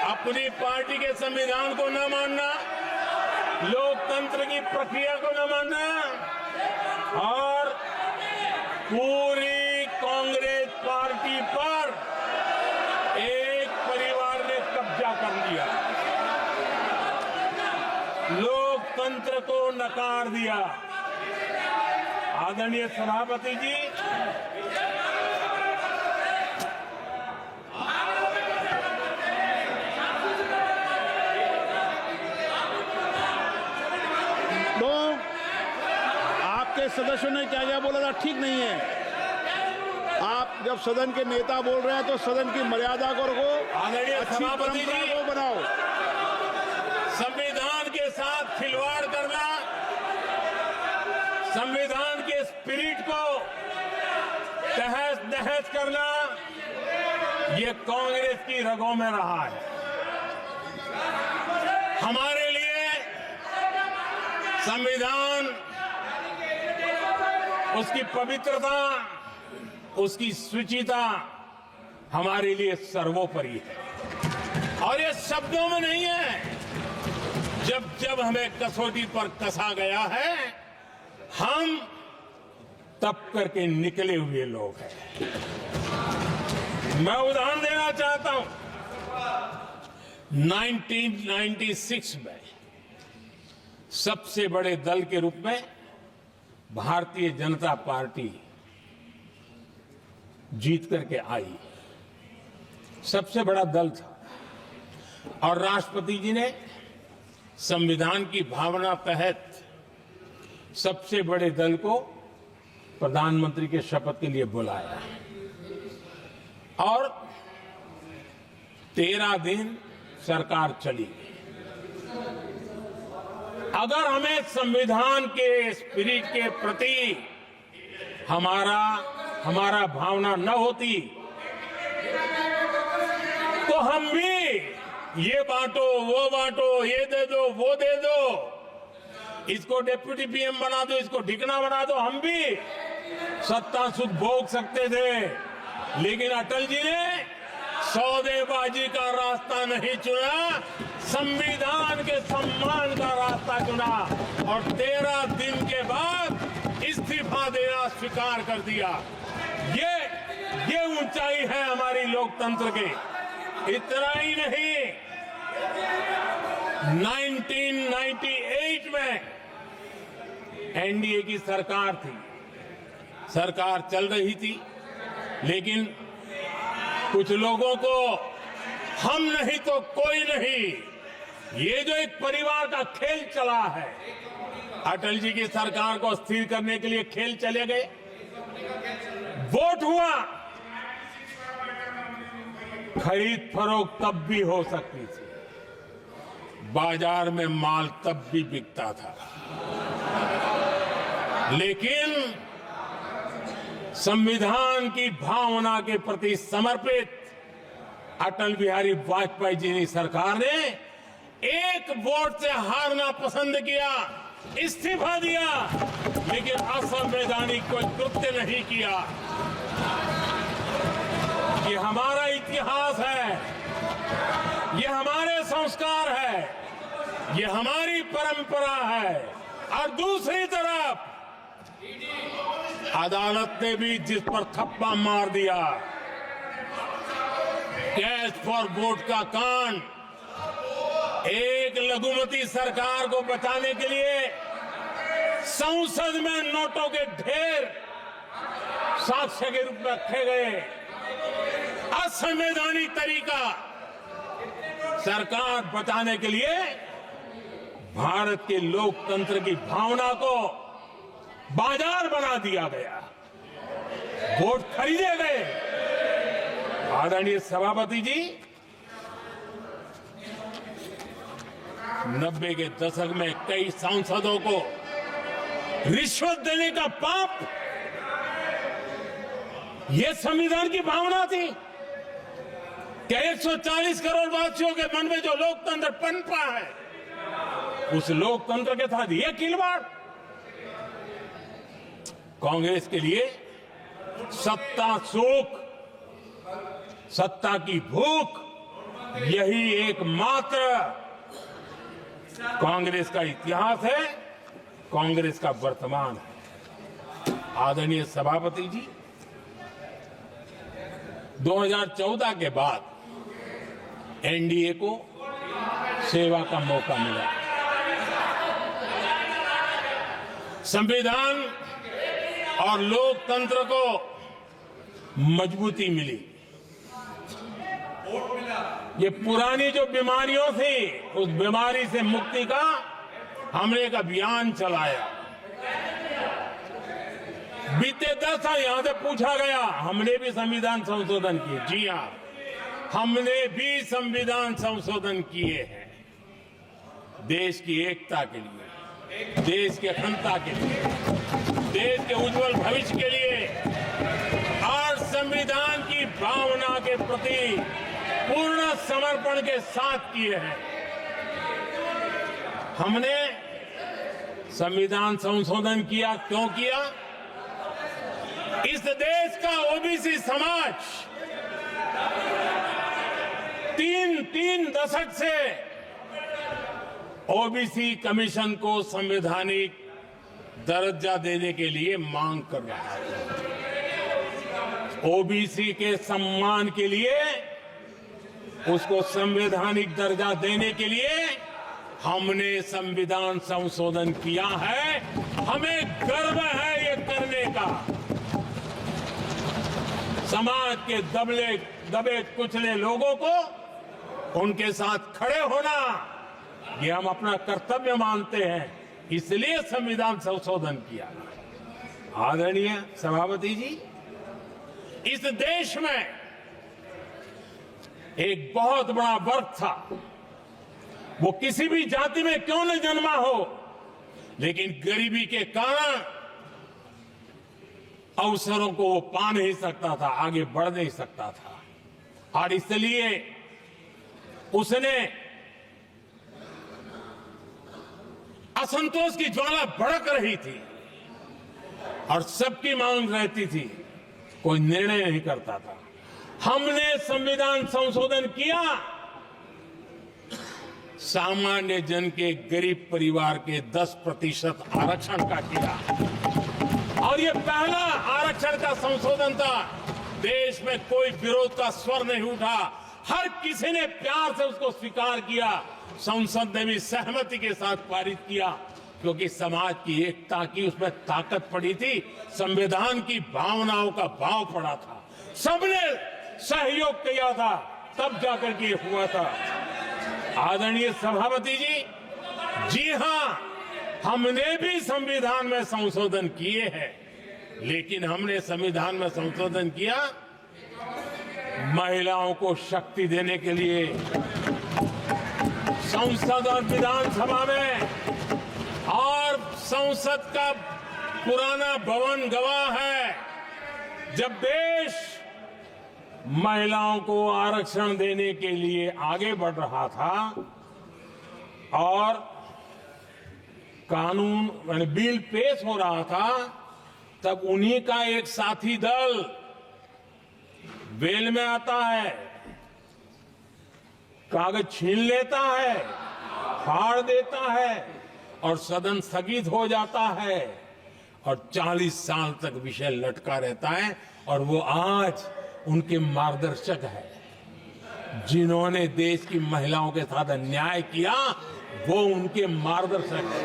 अपनी पार्टी के संविधान को न मानना, लोकतंत्र की प्रक्रिया को न मानना, और पूरी कांग्रेस पार्टी पर एक परिवार ने कब्जा कर लिया, लोकतंत्र को नकार दिया। आदरणीय सभापति जी, तो आपके सदस्यों ने क्या क्या बोला था ठीक नहीं है। आप जब सदन के नेता बोल रहे हैं तो सदन की मर्यादा को रखो, अच्छी परंपरा को बनाओ। संविधान के साथ खिलवाड़ करना, संविधान के स्पिरिट को तहस नहस करना, ये कांग्रेस की रगों में रहा है। हमारे लिए संविधान, उसकी पवित्रता, उसकी शुचिता हमारे लिए सर्वोपरि है। और ये शब्दों में नहीं है, जब जब हमें कसौटी पर कसा गया है, हम तप करके निकले हुए लोग हैं। मैं उदाहरण देना चाहता हूं। 1996 में सबसे बड़े दल के रूप में भारतीय जनता पार्टी जीत करके आई, सबसे बड़ा दल था, और राष्ट्रपति जी ने संविधान की भावना तहत सबसे बड़े दल को प्रधानमंत्री के शपथ के लिए बुलाया, और 13 दिन सरकार चली। अगर हमें संविधान के स्पिरिट के प्रति हमारा भावना न होती तो हम भी ये बांटो, वो बांटो, ये दे दो, वो दे दो, इसको डिप्टी पीएम बना दो, इसको ढिकना बना दो, हम भी सत्ता सुख भोग सकते थे। लेकिन अटल जी ने सौदेबाजी का रास्ता नहीं चुना, संविधान के सम्मान का रास्ता चुना और 13 दिन के बाद इस्तीफा देना स्वीकार कर दिया। ये ऊंचाई है हमारी लोकतंत्र की। इतना ही नहीं, 1998 में एनडीए की सरकार थी, सरकार चल रही थी, लेकिन कुछ लोगों को हम नहीं तो कोई नहीं, ये जो एक परिवार का खेल चला है, अटल जी की सरकार को अस्थिर करने के लिए खेल चले गए। वोट हुआ, खरीद फरोख्त तब भी हो सकती थी, बाजार में माल तब भी बिकता था, लेकिन संविधान की भावना के प्रति समर्पित अटल बिहारी वाजपेयी जी की सरकार ने एक वोट से हारना पसंद किया, इस्तीफा दिया, लेकिन असंवैधानिक कोई कृत्य नहीं किया। ये हमारा इतिहास है, ये हमारे संस्कार है, ये हमारी परंपरा है। और दूसरी तरफ अदालत ने भी जिस पर थप्पा मार दिया, कैश फॉर वोट का कांड, एक लघुमती सरकार को बचाने के लिए संसद में नोटों के ढेर साक्ष्य के रूप में रखे गए, असंवैधानिक तरीका। सरकार बचाने के लिए भारत के लोकतंत्र की भावना को बाजार बना दिया गया, वोट खरीदे गए। आदरणीय सभापति जी, 90 के दशक में कई सांसदों को रिश्वत देने का पाप, ये संविधान की भावना थी। क्या 140 करोड़ वासियों के मन में जो लोकतंत्र पनपा है, उस लोकतंत्र के साथ ये खिलवाड़? कांग्रेस के लिए सत्ता सुख, सत्ता की भूख, यही एकमात्र कांग्रेस का इतिहास है, कांग्रेस का वर्तमान है। आदरणीय सभापति जी, 2014 के बाद एनडीए को सेवा का मौका मिला, संविधान और लोकतंत्र को मजबूती मिली। ये पुरानी जो बीमारियों थी, उस बीमारी से मुक्ति का हमने एक अभियान चलाया। बीते 10 साल यहां से पूछा गया, हमने भी संविधान संशोधन किए। जी हां, हमने भी संविधान संशोधन किए हैं, देश की एकता के लिए, देश की अखंडता के लिए, देश के उज्जवल भविष्य के लिए और संविधान की भावना के प्रति पूर्ण समर्पण के साथ किए हैं। हमने संविधान संशोधन किया, क्यों किया? इस देश का ओबीसी समाज तीन दशक से ओबीसी कमीशन को संवैधानिक दर्जा देने के लिए मांग कर रहा है। ओबीसी के सम्मान के लिए, उसको संवैधानिक दर्जा देने के लिए हमने संविधान संशोधन किया है। हमें गर्व है ये करने का। समाज के दबे कुचले लोगों को उनके साथ खड़े होना, ये हम अपना कर्तव्य मानते हैं, इसलिए संविधान संशोधन किया। आदरणीय सभापति जी, इस देश में एक बहुत बड़ा वर्ग था, वो किसी भी जाति में क्यों न जन्मा हो, लेकिन गरीबी के कारण अवसरों को वो पा नहीं सकता था, आगे बढ़ नहीं सकता था। और इसलिए उसने असंतोष की ज्वाला भड़क रही थी और सबकी मांग रहती थी, कोई निर्णय नहीं करता था। हमने संविधान संशोधन किया, सामान्य जन के गरीब परिवार के 10% आरक्षण का किया, और ये पहला आरक्षण का संशोधन था। देश में कोई विरोध का स्वर नहीं उठा, हर किसी ने प्यार से उसको स्वीकार किया। संसद ने भी सहमति के साथ पारित किया, क्योंकि समाज की एकता की उसमें ताकत पड़ी थी, संविधान की भावनाओं का भाव पड़ा था, सबने सहयोग किया था, तब जाकर के हुआ था। आदरणीय सभापति जी हां, हमने भी संविधान में संशोधन किए हैं, लेकिन हमने संविधान में संशोधन किया महिलाओं को शक्ति देने के लिए। संसद और विधानसभा में, और संसद का पुराना भवन गवाह है, जब देश महिलाओं को आरक्षण देने के लिए आगे बढ़ रहा था और कानून यानी बिल पेश हो रहा था, तब उन्हीं का एक साथी दल वेल में आता है, कागज छीन लेता है, फाड़ देता है और सदन स्थगित हो जाता है और 40 साल तक विषय लटका रहता है। और वो आज उनके मार्गदर्शक है, जिन्होंने देश की महिलाओं के साथ अन्याय किया, वो उनके मार्गदर्शक है।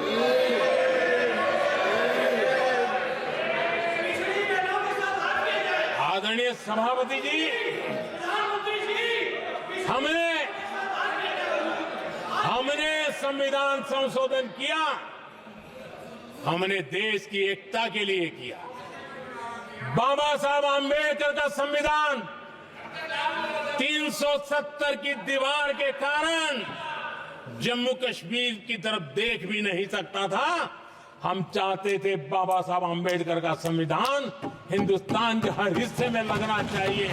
आदरणीय सभापति जी, हमने संविधान संशोधन किया, हमने देश की एकता के लिए किया। बाबा साहब आंबेडकर का संविधान 370 की दीवार के कारण जम्मू कश्मीर की तरफ देख भी नहीं सकता था। हम चाहते थे बाबा साहब आंबेडकर का संविधान हिंदुस्तान के हर हिस्से में लगना चाहिए,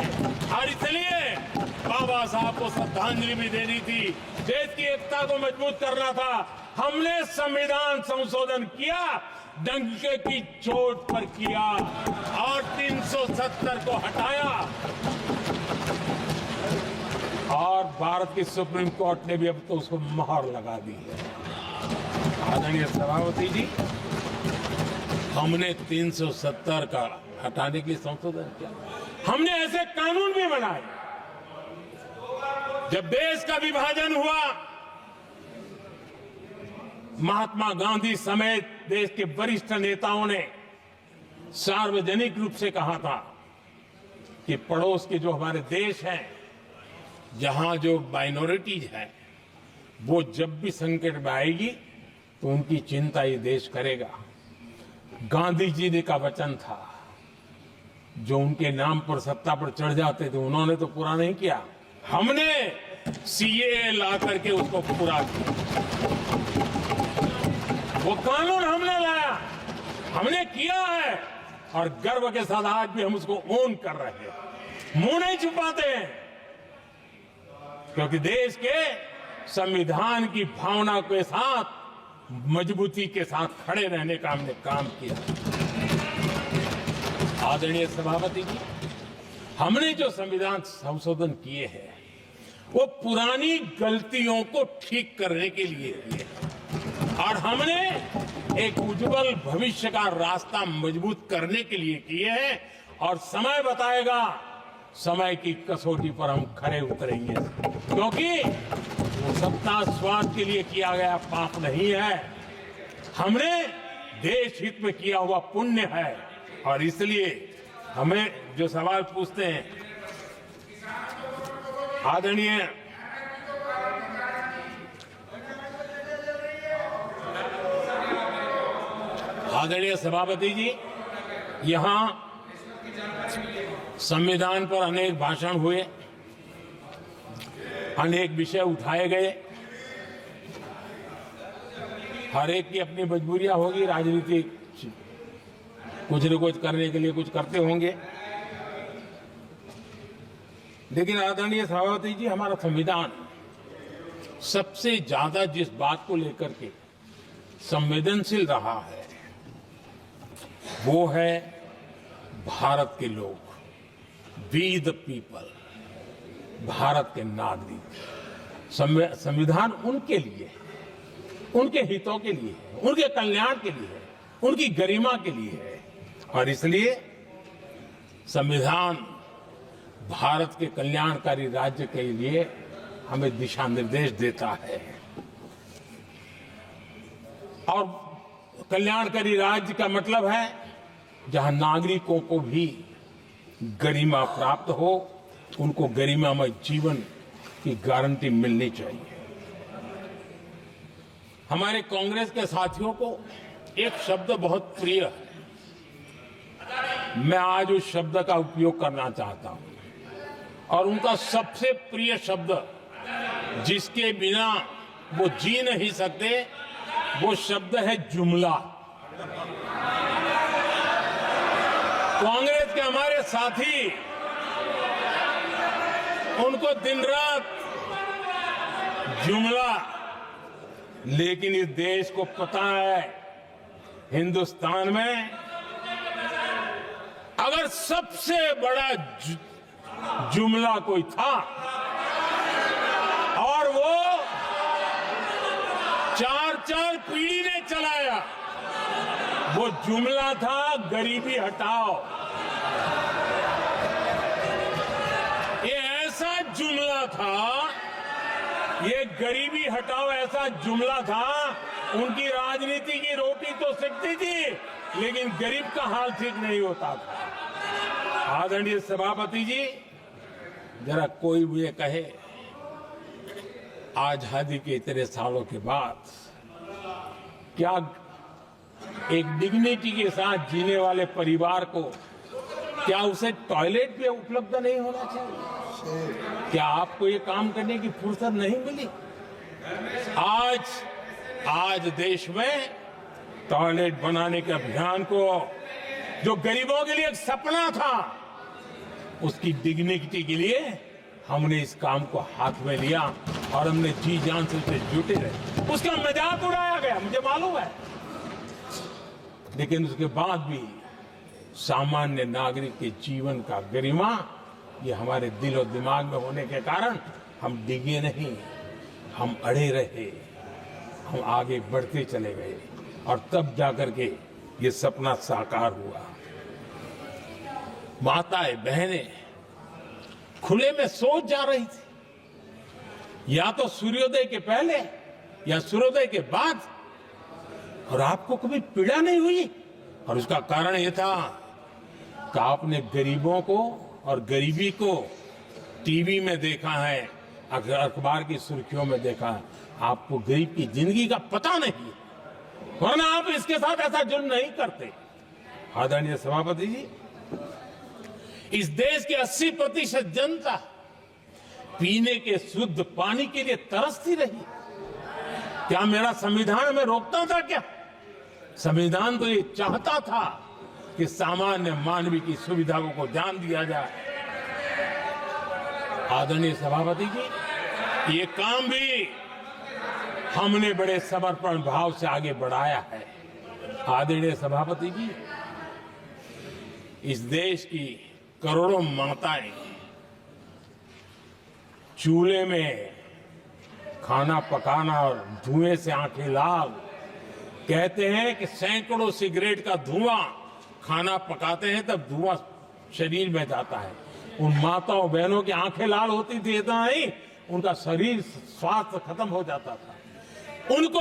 और इसलिए बाबा साहब को श्रद्धांजलि भी देनी थी, देश की एकता को मजबूत करना था। हमने संविधान संशोधन किया, डंके की चोट पर किया और 370 को हटाया, और भारत की सुप्रीम कोर्ट ने भी अब तो उसको मोहर लगा दी है। आदरणीय सभापति जी, हमने 370 का हटाने के लिए संशोधन किया। हमने ऐसे कानून भी बनाए। जब देश का विभाजन हुआ, महात्मा गांधी समेत देश के वरिष्ठ नेताओं ने सार्वजनिक रूप से कहा था कि पड़ोस के जो हमारे देश हैं, जहां जो माइनॉरिटीज है, वो जब भी संकट में आएगी तो उनकी चिंता ये देश करेगा। गांधी जी ने का वचन था, जो उनके नाम पर सत्ता पर चढ़ जाते थे उन्होंने तो पूरा नहीं किया, हमने सीएए ला करके उसको पूरा किया। वो कानून हमने लाया, हमने किया है, और गर्व के साथ आज भी हम उसको ओन कर रहे हैं, मुंह नहीं छुपाते हैं, क्योंकि देश के संविधान की भावना के साथ मजबूती के साथ खड़े रहने का हमने काम किया। आदरणीय सभापति जी, हमने जो संविधान संशोधन किए हैं, वो पुरानी गलतियों को ठीक करने के लिए किए, और हमने एक उज्जवल भविष्य का रास्ता मजबूत करने के लिए किए हैं। और समय बताएगा, समय की कसौटी पर हम खरे उतरेंगे, क्योंकि वो सत्ता स्वार्थ के लिए किया गया पाप नहीं है, हमने देश हित में किया हुआ पुण्य है। और इसलिए हमें जो सवाल पूछते हैं, आदरणीय सभापति जी, यहां संविधान पर अनेक भाषण हुए, अनेक विषय उठाए गए, हर एक की अपनी मजबूरियां होगी, राजनीति कुछ न कुछ करने के लिए कुछ करते होंगे, लेकिन आदरणीय सभापति जी, हमारा संविधान सबसे ज्यादा जिस बात को लेकर के संवेदनशील रहा है वो है भारत के लोग, वी द पीपल, भारत के नागरिक। संविधान उनके लिए, उनके हितों के लिए है, उनके कल्याण के लिए है, उनकी गरिमा के लिए है। और इसलिए संविधान भारत के कल्याणकारी राज्य के लिए हमें दिशा निर्देश देता है। और कल्याणकारी राज्य का मतलब है जहां नागरिकों को भी गरिमा प्राप्त हो, उनको गरिमामय जीवन की गारंटी मिलनी चाहिए। हमारे कांग्रेस के साथियों को एक शब्द बहुत प्रिय है, मैं आज उस शब्द का उपयोग करना चाहता हूं। और उनका सबसे प्रिय शब्द जिसके बिना वो जी नहीं सकते, वो शब्द है जुमला। कांग्रेस के हमारे साथी, उनको दिन रात जुमला, लेकिन इस देश को पता है हिंदुस्तान में अगर सबसे बड़ा जुमला कोई था और वो 4 पीढ़ी ने चलाया, वो जुमला था गरीबी हटाओ। ये ऐसा जुमला था, ये गरीबी हटाओ ऐसा जुमला था, उनकी राजनीति की रोटी तो सिकती थी लेकिन गरीब का हाल ठीक नहीं होता था। आदरणीय सभापति जी, जरा कोई मुझे कहे आजादी के इतने सालों के बाद क्या एक डिग्निटी के साथ जीने वाले परिवार को क्या उसे टॉयलेट भी उपलब्ध नहीं होना चाहिए? क्या आपको ये काम करने की फुर्सत नहीं मिली? आज देश में टॉयलेट बनाने के अभियान को, जो गरीबों के लिए एक सपना था, उसकी डिग्निटी के लिए हमने इस काम को हाथ में लिया और हमने जी जान से उसे जुटे रहे। उसका मजाक उड़ाया गया, मुझे मालूम है, लेकिन उसके बाद भी सामान्य नागरिक के जीवन का गरिमा, ये हमारे दिल और दिमाग में होने के कारण हम डिगे नहीं, हम अड़े रहे, हम आगे बढ़ते चले गए और तब जाकर के ये सपना साकार हुआ। माताएं बहनें खुले में सोच जा रही थी, या तो सूर्योदय के पहले या सूर्योदय के बाद, और आपको कभी पीड़ा नहीं हुई। और उसका कारण यह था कि आपने गरीबों को और गरीबी को टीवी में देखा है, अखबार की सुर्खियों में देखा है, आपको गरीब की जिंदगी का पता नहीं, वरना आप इसके साथ ऐसा जुल्म नहीं करते। आदरणीय सभापति जी, इस देश की 80% जनता पीने के शुद्ध पानी के लिए तरसती रही। क्या मेरा संविधान हमें रोकता था? क्या संविधान तो ये चाहता था कि सामान्य मानवीय की सुविधाओं को ध्यान दिया जाए। आदरणीय सभापति जी, ये काम भी हमने बड़े समर्पण भाव से आगे बढ़ाया है। आदरणीय सभापति जी, इस देश की करोड़ों माताएं चूल्हे में खाना पकाना और धुएं से आंखें लाल, कहते हैं कि सैकड़ों सिगरेट का धुआं खाना पकाते हैं तब धुआं शरीर में जाता है। उन माताओं बहनों की आंखें लाल होती थी, इतना नहीं, उनका शरीर स्वास्थ्य खत्म हो जाता था। उनको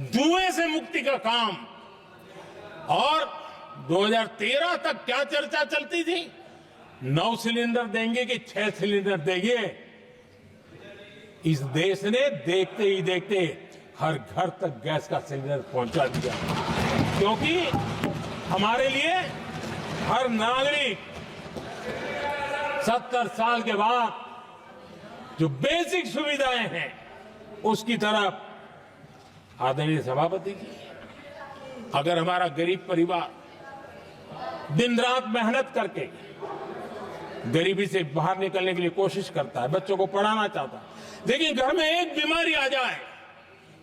धुएं से मुक्ति का काम, और 2013 तक क्या चर्चा चलती थी, 9 सिलेंडर देंगे कि 6 सिलेंडर देंगे। इस देश ने देखते ही देखते हर घर तक गैस का सिलेंडर पहुंचा दिया, क्योंकि हमारे लिए हर नागरिक 70 साल के बाद जो बेसिक सुविधाएं हैं उसकी तरफ। आदरणीय सभापति जी, अगर हमारा गरीब परिवार दिन रात मेहनत करके गरीबी से बाहर निकलने के लिए कोशिश करता है, बच्चों को पढ़ाना चाहता है, लेकिन घर में एक बीमारी आ जाए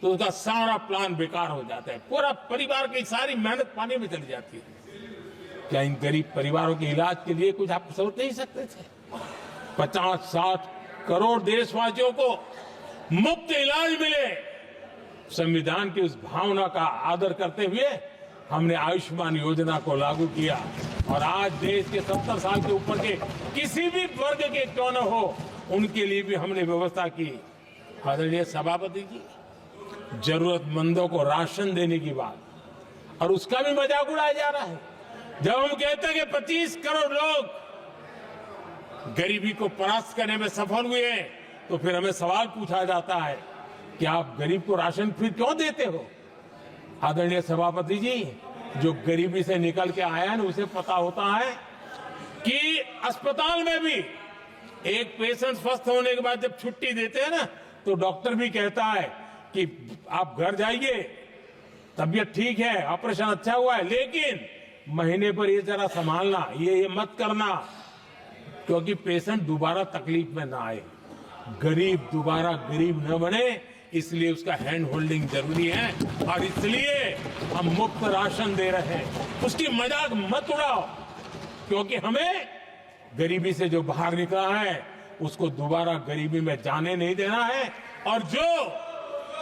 तो उसका सारा प्लान बेकार हो जाता है, पूरा परिवार की सारी मेहनत पानी में चली जाती है। क्या इन गरीब परिवारों के इलाज के लिए कुछ आप सोच नहीं सकते थे? 50-60 करोड़ देशवासियों को मुफ्त इलाज मिले। संविधान की उस भावना का आदर करते हुए हमने आयुष्मान योजना को लागू किया और आज देश के 70 साल के ऊपर के किसी भी वर्ग के क्यों न हो, उनके लिए भी हमने व्यवस्था की। आदरणीय सभापति जी, जरूरतमंदों को राशन देने की बात और उसका भी मजाक उड़ाया जा रहा है। जब हम कहते हैं कि 25 करोड़ लोग गरीबी को परास्त करने में सफल हुए, तो फिर हमें सवाल पूछा जाता है कि आप गरीब को राशन फिर क्यों देते हो? आदरणीय सभापति जी, जो गरीबी से निकल के आया है ना, उसे पता होता है कि अस्पताल में भी एक पेशेंट स्वस्थ होने के बाद जब छुट्टी देते हैं ना, तो डॉक्टर भी कहता है कि आप घर जाइए, तबीयत ठीक है, ऑपरेशन अच्छा हुआ है, लेकिन महीने पर ये जरा संभालना, ये मत करना, क्योंकि पेशेंट दोबारा तकलीफ में ना आए, गरीब दोबारा गरीब न बने, इसलिए उसका हैंड होल्डिंग जरूरी है और इसलिए हम मुफ्त राशन दे रहे हैं। उसकी मजाक मत उड़ाओ, क्योंकि हमें गरीबी से जो बाहर निकला है उसको दोबारा गरीबी में जाने नहीं देना है, और जो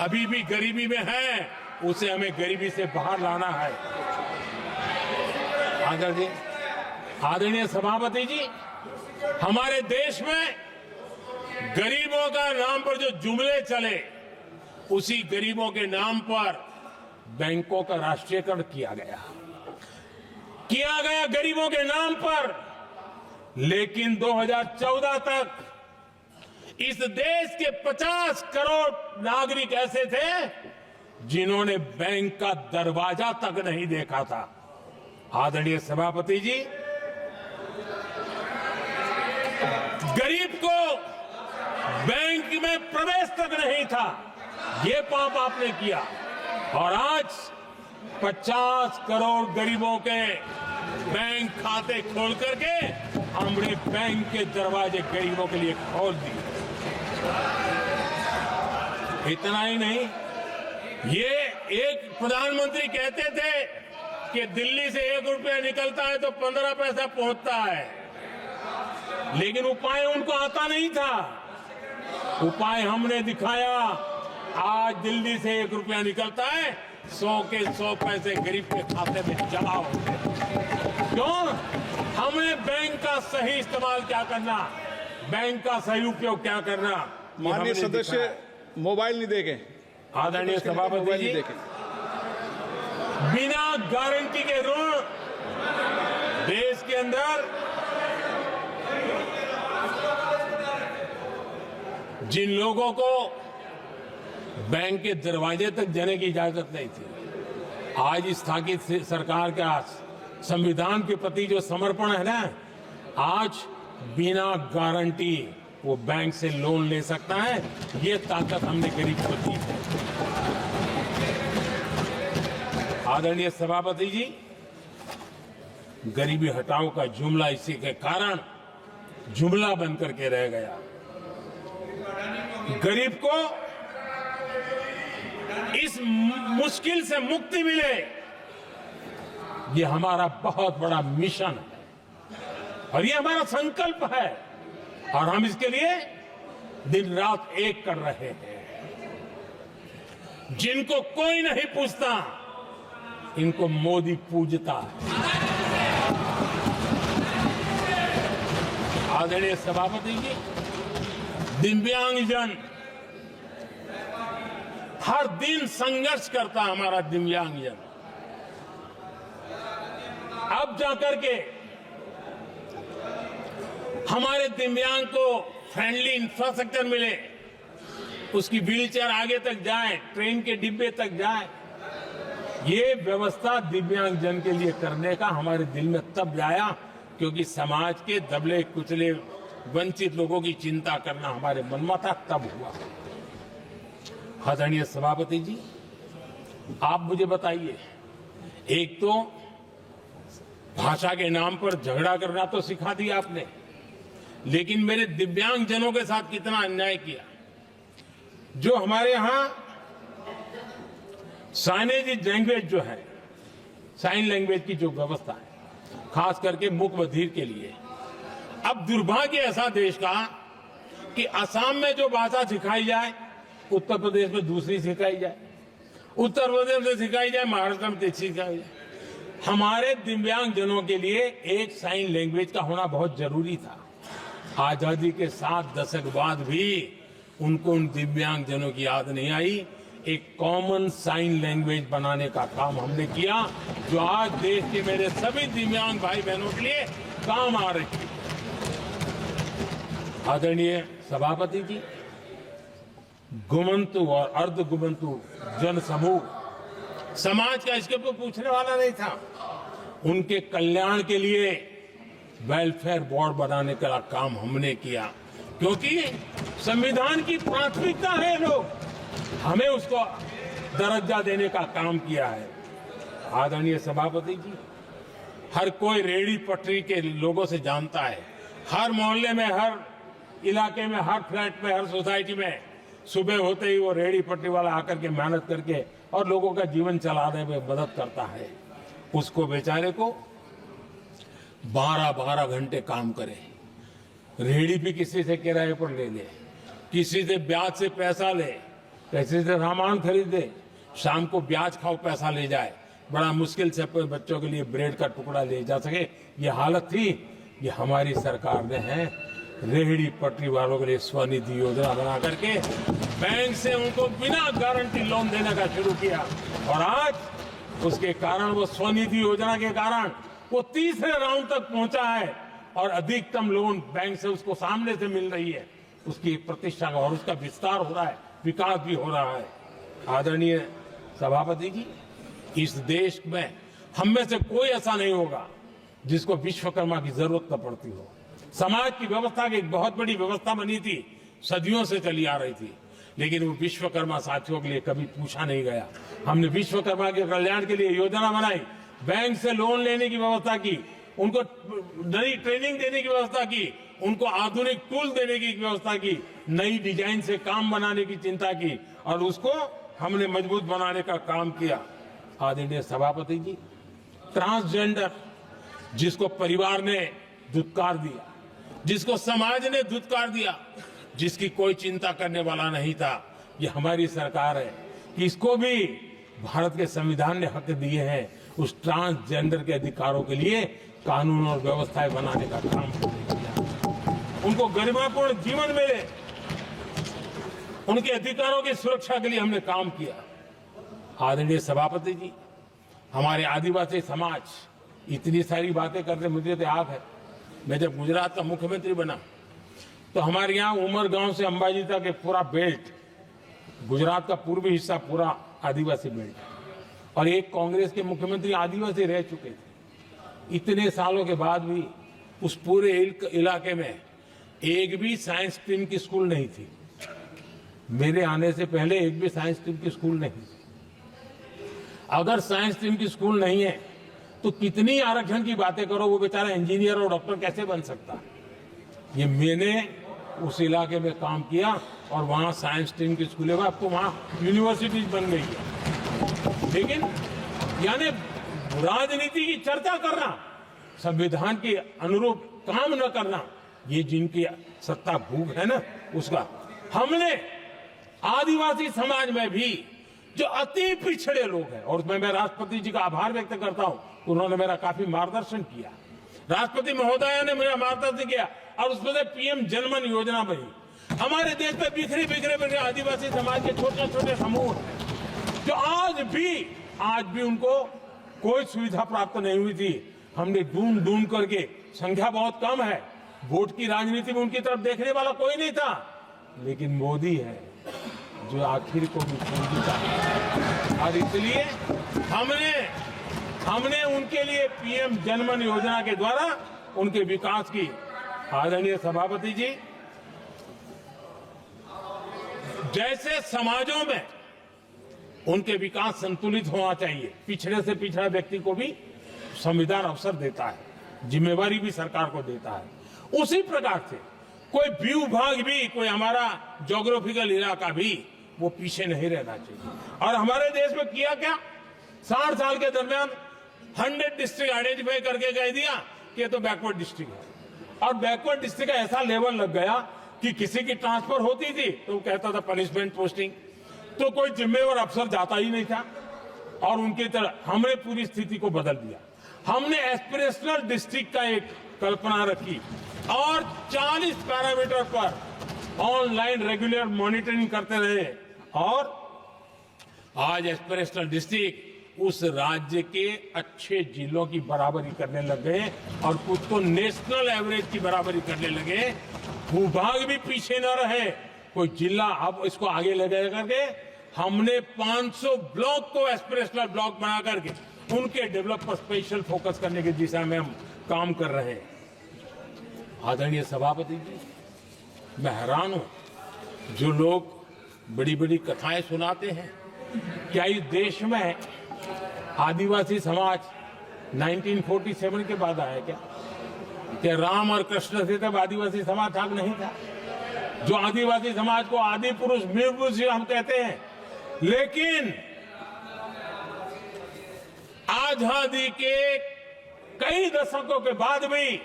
अभी भी गरीबी में है उसे हमें गरीबी से बाहर लाना है। आदरणीय सभापति जी, हमारे देश में गरीबों का नाम पर जो जुमले चले, उसी गरीबों के नाम पर बैंकों का राष्ट्रीयकरण किया गया गरीबों के नाम पर। लेकिन 2014 तक इस देश के 50 करोड़ नागरिक ऐसे थे जिन्होंने बैंक का दरवाजा तक नहीं देखा था। आदरणीय सभापति जी, गरीब को बैंक में प्रवेश तक नहीं था, ये पाप आपने किया, और आज 50 करोड़ गरीबों के बैंक खाते खोल करके हमने बैंक के दरवाजे गरीबों के लिए खोल दिए। इतना ही नहीं, ये एक प्रधानमंत्री कहते थे कि दिल्ली से 1 रुपया निकलता है तो 15 पैसा पहुंचता है, लेकिन उपाय उनको आता नहीं था। उपाय हमने दिखाया। आज दिल्ली से 1 रुपया निकलता है, 100 के 100 पैसे गरीब के खाते में जमा होते हैं। क्यों? हमें बैंक का सही इस्तेमाल क्या करना, बैंक का सही उपयोग क्या करना। माननीय सदस्य मोबाइल नहीं देंगे। आदरणीय सभापति जी, बिना गारंटी के ऋण देश के अंदर जिन लोगों को बैंक के दरवाजे तक जाने की इजाजत नहीं थी, आज इस स्थापित सरकार का संविधान के प्रति जो समर्पण है ना, आज बिना गारंटी वो बैंक से लोन ले सकता है। ये ताकत हमने गरीब को दी है। आदरणीय सभापति जी, गरीबी हटाओ का जुमला इसी के कारण जुमला बनकर के रह गया। गरीब को इस मुश्किल से मुक्ति मिले, ये हमारा बहुत बड़ा मिशन है और ये हमारा संकल्प है, और हम इसके लिए दिन रात एक कर रहे हैं। जिनको कोई नहीं पूछता, इनको मोदी पूजता है। आदरणीय सभापति जी, दिव्यांगजन हर दिन संघर्ष करता हमारा दिव्यांगजन, अब जाकर के हमारे दिव्यांग को फ्रेंडली इंफ्रास्ट्रक्चर मिले, उसकी व्हीलचेयर आगे तक जाए, ट्रेन के डिब्बे तक जाए। ये व्यवस्था दिव्यांगजन के लिए करने का हमारे दिल में तब आया क्योंकि समाज के दबले कुचले वंचित लोगों की चिंता करना हमारे मन में था, तब हुआ। आदरणीय सभापति जी, आप मुझे बताइए, एक तो भाषा के नाम पर झगड़ा करना तो सिखा दिया आपने, लेकिन मेरे दिव्यांग जनों के साथ कितना अन्याय किया। जो हमारे यहां साइनेज लैंग्वेज जो है, साइन लैंग्वेज की जो व्यवस्था है, खास करके मूक बधिर के लिए, अब दुर्भाग्य ऐसा देश का कि असम में जो भाषा सिखाई जाए उत्तर प्रदेश में दूसरी सिखाई जाए, उत्तर प्रदेश में सिखाई जाए महाराष्ट्र में तीसरी सिखाई जाए। हमारे दिव्यांग जनों के लिए एक साइन लैंग्वेज का होना बहुत जरूरी था। आजादी के 7 दशक बाद भी उनको उन दिव्यांग जनों की याद नहीं आई। एक कॉमन साइन लैंग्वेज बनाने का काम हमने किया, जो आज देश के मेरे सभी दिव्यांग भाई बहनों के लिए काम आ रही है। आदरणीय सभापति जी, गुमंतु और अर्ध गुमंतु जन समूह समाज का इसके ऊपर पूछने वाला नहीं था। उनके कल्याण के लिए वेलफेयर बोर्ड बनाने का काम हमने किया, क्योंकि संविधान की प्राथमिकता है लोग, हमें उसको दर्जा देने का काम किया है। आदरणीय सभापति जी, हर कोई रेहड़ी पटरी के लोगों से जानता है, हर मोहल्ले में, हर इलाके में, हर फ्लैट में, हर सोसाइटी में सुबह होते ही वो रेहड़ी पटरी वाला आकर के मेहनत करके और लोगों का जीवन चलाने में मदद करता है। उसको बेचारे को 12-12 घंटे काम करे, रेहड़ी भी किसी से किराए पर ले ले, किसी से ब्याज से पैसा ले, किसी से सामान खरीदे, शाम को ब्याज खाओ पैसा ले जाए, बड़ा मुश्किल से अपने बच्चों के लिए ब्रेड का टुकड़ा ले जा सके। ये हालत थी। ये हमारी सरकार ने है रेहड़ी पटरी वालों के लिए स्वनिधि योजना बना करके बैंक से उनको बिना गारंटी लोन देने का शुरू किया, और आज उसके कारण, वो स्वनिधि योजना के कारण वो तीसरे राउंड तक पहुंचा है और अधिकतम लोन बैंक से उसको सामने से मिल रही है। उसकी प्रतिष्ठा और उसका विस्तार हो रहा है, विकास भी हो रहा है। आदरणीय सभापति जी, इस देश में हम में से कोई ऐसा नहीं होगा जिसको विश्वकर्मा की जरूरत न पड़ती हो। समाज की व्यवस्था की एक बहुत बड़ी व्यवस्था बनी थी, सदियों से चली आ रही थी, लेकिन वो विश्वकर्मा साथियों के लिए कभी पूछा नहीं गया। हमने विश्वकर्मा के कल्याण के लिए योजना बनाई, बैंक से लोन लेने की व्यवस्था की, उनको नई ट्रेनिंग देने की व्यवस्था की, उनको आधुनिक टूल देने की व्यवस्था की, नई डिजाइन से काम बनाने की चिंता की, और उसको हमने मजबूत बनाने का काम किया। आदरणीय सभापति जी, ट्रांसजेंडर जिसको परिवार ने धुतकार दिया, जिसको समाज ने धुतकार दिया, जिसकी कोई चिंता करने वाला नहीं था, ये हमारी सरकार है कि इसको भी भारत के संविधान ने हक दिए हैं। उस ट्रांसजेंडर के अधिकारों के लिए कानून और व्यवस्थाएं बनाने का काम हमने किया। उनको गरिमापूर्ण जीवन मिले, उनके अधिकारों की सुरक्षा के लिए हमने काम किया। आदरणीय सभापति जी, हमारे आदिवासी समाज इतनी सारी बातें करते, मुझे तो याद है मैं जब गुजरात का मुख्यमंत्री बना तो हमारे यहाँ उमरगांव से अंबाजी तक एक पूरा बेल्ट, गुजरात का पूर्वी हिस्सा पूरा आदिवासी बेल्ट, और एक कांग्रेस के मुख्यमंत्री आदिवासी रह चुके थे। इतने सालों के बाद भी उस पूरे इलाके में एक भी साइंस स्ट्रीम की स्कूल नहीं थी। मेरे आने से पहले एक भी साइंस स्ट्रीम की स्कूल नहीं थी। अगर साइंस स्ट्रीम की स्कूल नहीं है तो कितनी आरक्षण की बातें करो, वो बेचारा इंजीनियर और डॉक्टर कैसे बन सकता। ये मैंने उस इलाके में काम किया और वहां साइंस स्ट्रीम की स्कूलें, अब तो वहां यूनिवर्सिटीज बन गई है। लेकिन यानी राजनीति की चर्चा करना, संविधान के अनुरूप काम न करना, ये जिनकी सत्ता भूख है ना, उसका हमने आदिवासी समाज में भी जो अति पिछड़े लोग हैं, और मैं राष्ट्रपति जी का आभार व्यक्त करता हूं, उन्होंने मेरा काफी मार्गदर्शन किया। राष्ट्रपति महोदया ने मेरा मार्गदर्शन किया और उसमें से पीएम जनमन योजना बनी। हमारे देश में बिखरे बिखरे आदिवासी समाज के छोटे छोटे समूह हैं, जो आज भी उनको कोई सुविधा प्राप्त नहीं हुई थी। हमने ढूंढ ढूंढ करके, संख्या बहुत कम है, वोट की राजनीति में उनकी तरफ देखने वाला कोई नहीं था, लेकिन मोदी है जो आखिर को भी समझता है। और इसलिए हमने उनके लिए पीएम जनमन योजना के द्वारा उनके विकास की। आदरणीय सभापति जी, जैसे समाजों में उनके विकास संतुलित होना चाहिए, पिछड़े से पिछड़ा व्यक्ति को भी संविधान अवसर देता है, जिम्मेवारी भी सरकार को देता है, उसी प्रकार से कोई भू भाग भी, कोई हमारा ज्योग्राफिकल इलाका भी वो पीछे नहीं रहना चाहिए। और हमारे देश में किया क्या, 60 साल के दरमियान 100 डिस्ट्रिक्ट आइडेंटिफाई करके कह दिया कि ये तो बैकवर्ड डिस्ट्रिक्ट है। और बैकवर्ड डिस्ट्रिक्ट का ऐसा लेवल लग गया कि किसी की ट्रांसफर होती थी तो वो कहता था पनिशमेंट पोस्टिंग, तो कोई जिम्मेवार अफसर जाता ही नहीं था। और उनकी तरह हमने पूरी स्थिति को बदल दिया। हमने एस्पिरेशनल डिस्ट्रिक्ट का एक कल्पना रखी और 40 पैरामीटर पर ऑनलाइन रेगुलर मॉनिटरिंग करते रहे। और आज एस्पिरेशनल डिस्ट्रिक्ट उस राज्य के अच्छे जिलों की बराबरी करने लग गए और कुछ तो नेशनल एवरेज की बराबरी करने लगे। भूभाग भी पीछे न रहे, कोई जिला अब इसको आगे ले गए करके हमने 500 ब्लॉक को एस्पिरेशनल ब्लॉक बना करके उनके डेवलप पर स्पेशल फोकस करने की दिशा में हम काम कर रहे हैं। आदरणीय सभापति जी, मैं हैरान हूं जो लोग बड़ी बड़ी कथाएं सुनाते हैं। क्या इस देश में आदिवासी समाज 1947 के बाद आया क्या? कि राम और कृष्ण थे तब आदिवासी समाज था नहीं था? जो आदिवासी समाज को आदि पुरुष वीर पुरुष हम कहते हैं, लेकिन आजादी के कई दशकों के बाद भी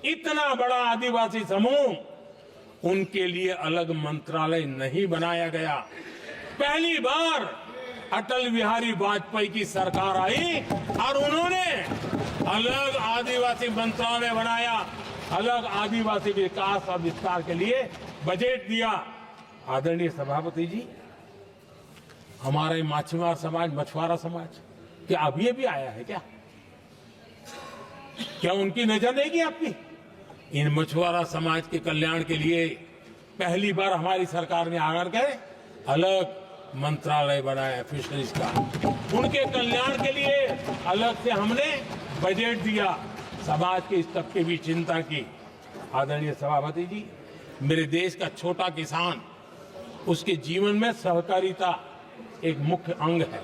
इतना बड़ा आदिवासी समूह, उनके लिए अलग मंत्रालय नहीं बनाया गया। पहली बार अटल बिहारी वाजपेयी की सरकार आई और उन्होंने अलग आदिवासी मंत्रालय बनाया, अलग आदिवासी विकास और विस्तार के लिए बजट दिया। आदरणीय सभापति जी, हमारे माछीमार समाज, मछुआरा समाज, क्या अब ये भी आया है क्या? क्या उनकी नजर नहीं की आपकी? इन मछुआरा समाज के कल्याण के लिए पहली बार हमारी सरकार ने आकर के अलग मंत्रालय बनाया फिशरीज का। उनके कल्याण के लिए अलग से हमने बजट दिया, समाज के इस तबके की चिंता की। आदरणीय सभापति जी, मेरे देश का छोटा किसान, उसके जीवन में सहकारिता एक मुख्य अंग है।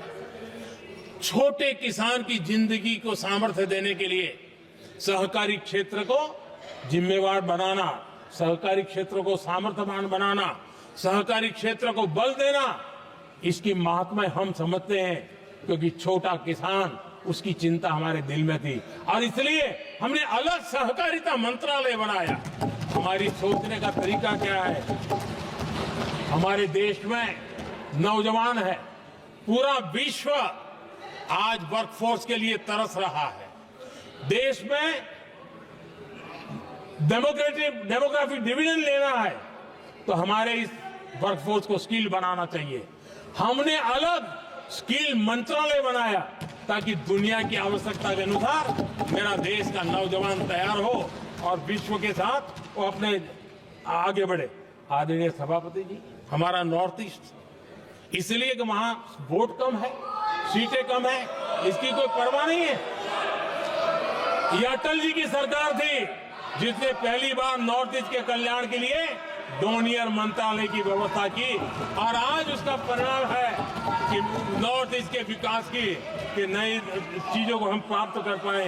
छोटे किसान की जिंदगी को सामर्थ्य देने के लिए सहकारी क्षेत्र को जिम्मेवार बनाना, सहकारी क्षेत्र को सामर्थ्यवान बनाना, सहकारी क्षेत्र को बल देना, इसकी महात्मा हम समझते हैं, क्योंकि छोटा किसान, उसकी चिंता हमारे दिल में थी और इसलिए हमने अलग सहकारिता मंत्रालय बनाया। हमारी सोचने का तरीका क्या है? हमारे देश में नौजवान है, पूरा विश्व आज वर्कफोर्स के लिए तरस रहा है। देश में डेमोग्राफिक डिवीजन लेना है तो हमारे इस वर्कफोर्स को स्किल बनाना चाहिए। हमने अलग स्किल मंत्रालय बनाया ताकि दुनिया की आवश्यकता के अनुसार मेरा देश का नौजवान तैयार हो और विश्व के साथ वो अपने आगे बढ़े। आदरणीय सभापति जी, हमारा नॉर्थ ईस्ट इसलिए कि वहां वोट कम है, सीटें कम है, इसकी कोई परवाह नहीं है। ये अटल जी की सरकार थी जिसने पहली बार नॉर्थ ईस्ट के कल्याण के लिए डोनियर मंत्रालय की व्यवस्था की और आज उसका परिणाम है कि नॉर्थ ईस्ट के विकास की कि नई चीजों को हम प्राप्त कर पाए।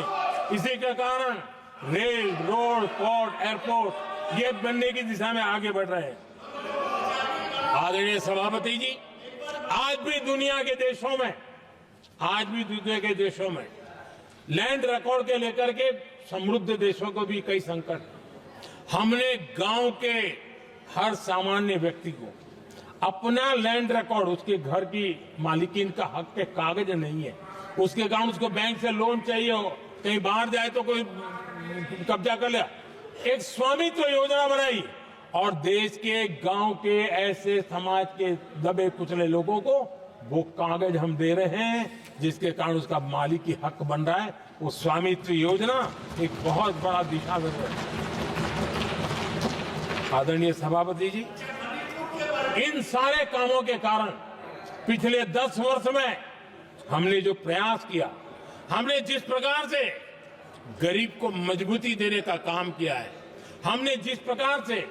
इसी के कारण रेल, रोड, पोर्ट, एयरपोर्ट ये बनने की दिशा में आगे बढ़ रहे हैं। आदरणीय सभापति जी, आज भी दुनिया के देशों में लैंड रिकॉर्ड के लेकर के समृद्ध देशों को भी कई संकट। हमने गांव के हर सामान्य व्यक्ति को अपना लैंड रिकॉर्ड, उसके घर की मालिकीन का हक के कागज नहीं है, उसके गांव उसको बैंक से लोन चाहिए हो, कहीं बाहर जाए तो कोई कब्जा कर लिया, एक स्वामित्व योजना बनाई और देश के गांव के ऐसे समाज के दबे कुचले लोगों को वो कागज हम दे रहे हैं जिसके कारण उसका मालिकी हक बन रहा है। वो स्वामित्व योजना एक बहुत बड़ा दिशा दे रहा है। आदरणीय सभापति जी, इन सारे कामों के कारण पिछले 10 वर्ष में हमने जो प्रयास किया, हमने जिस प्रकार से गरीब को मजबूती देने का काम किया है, हमने जिस प्रकार से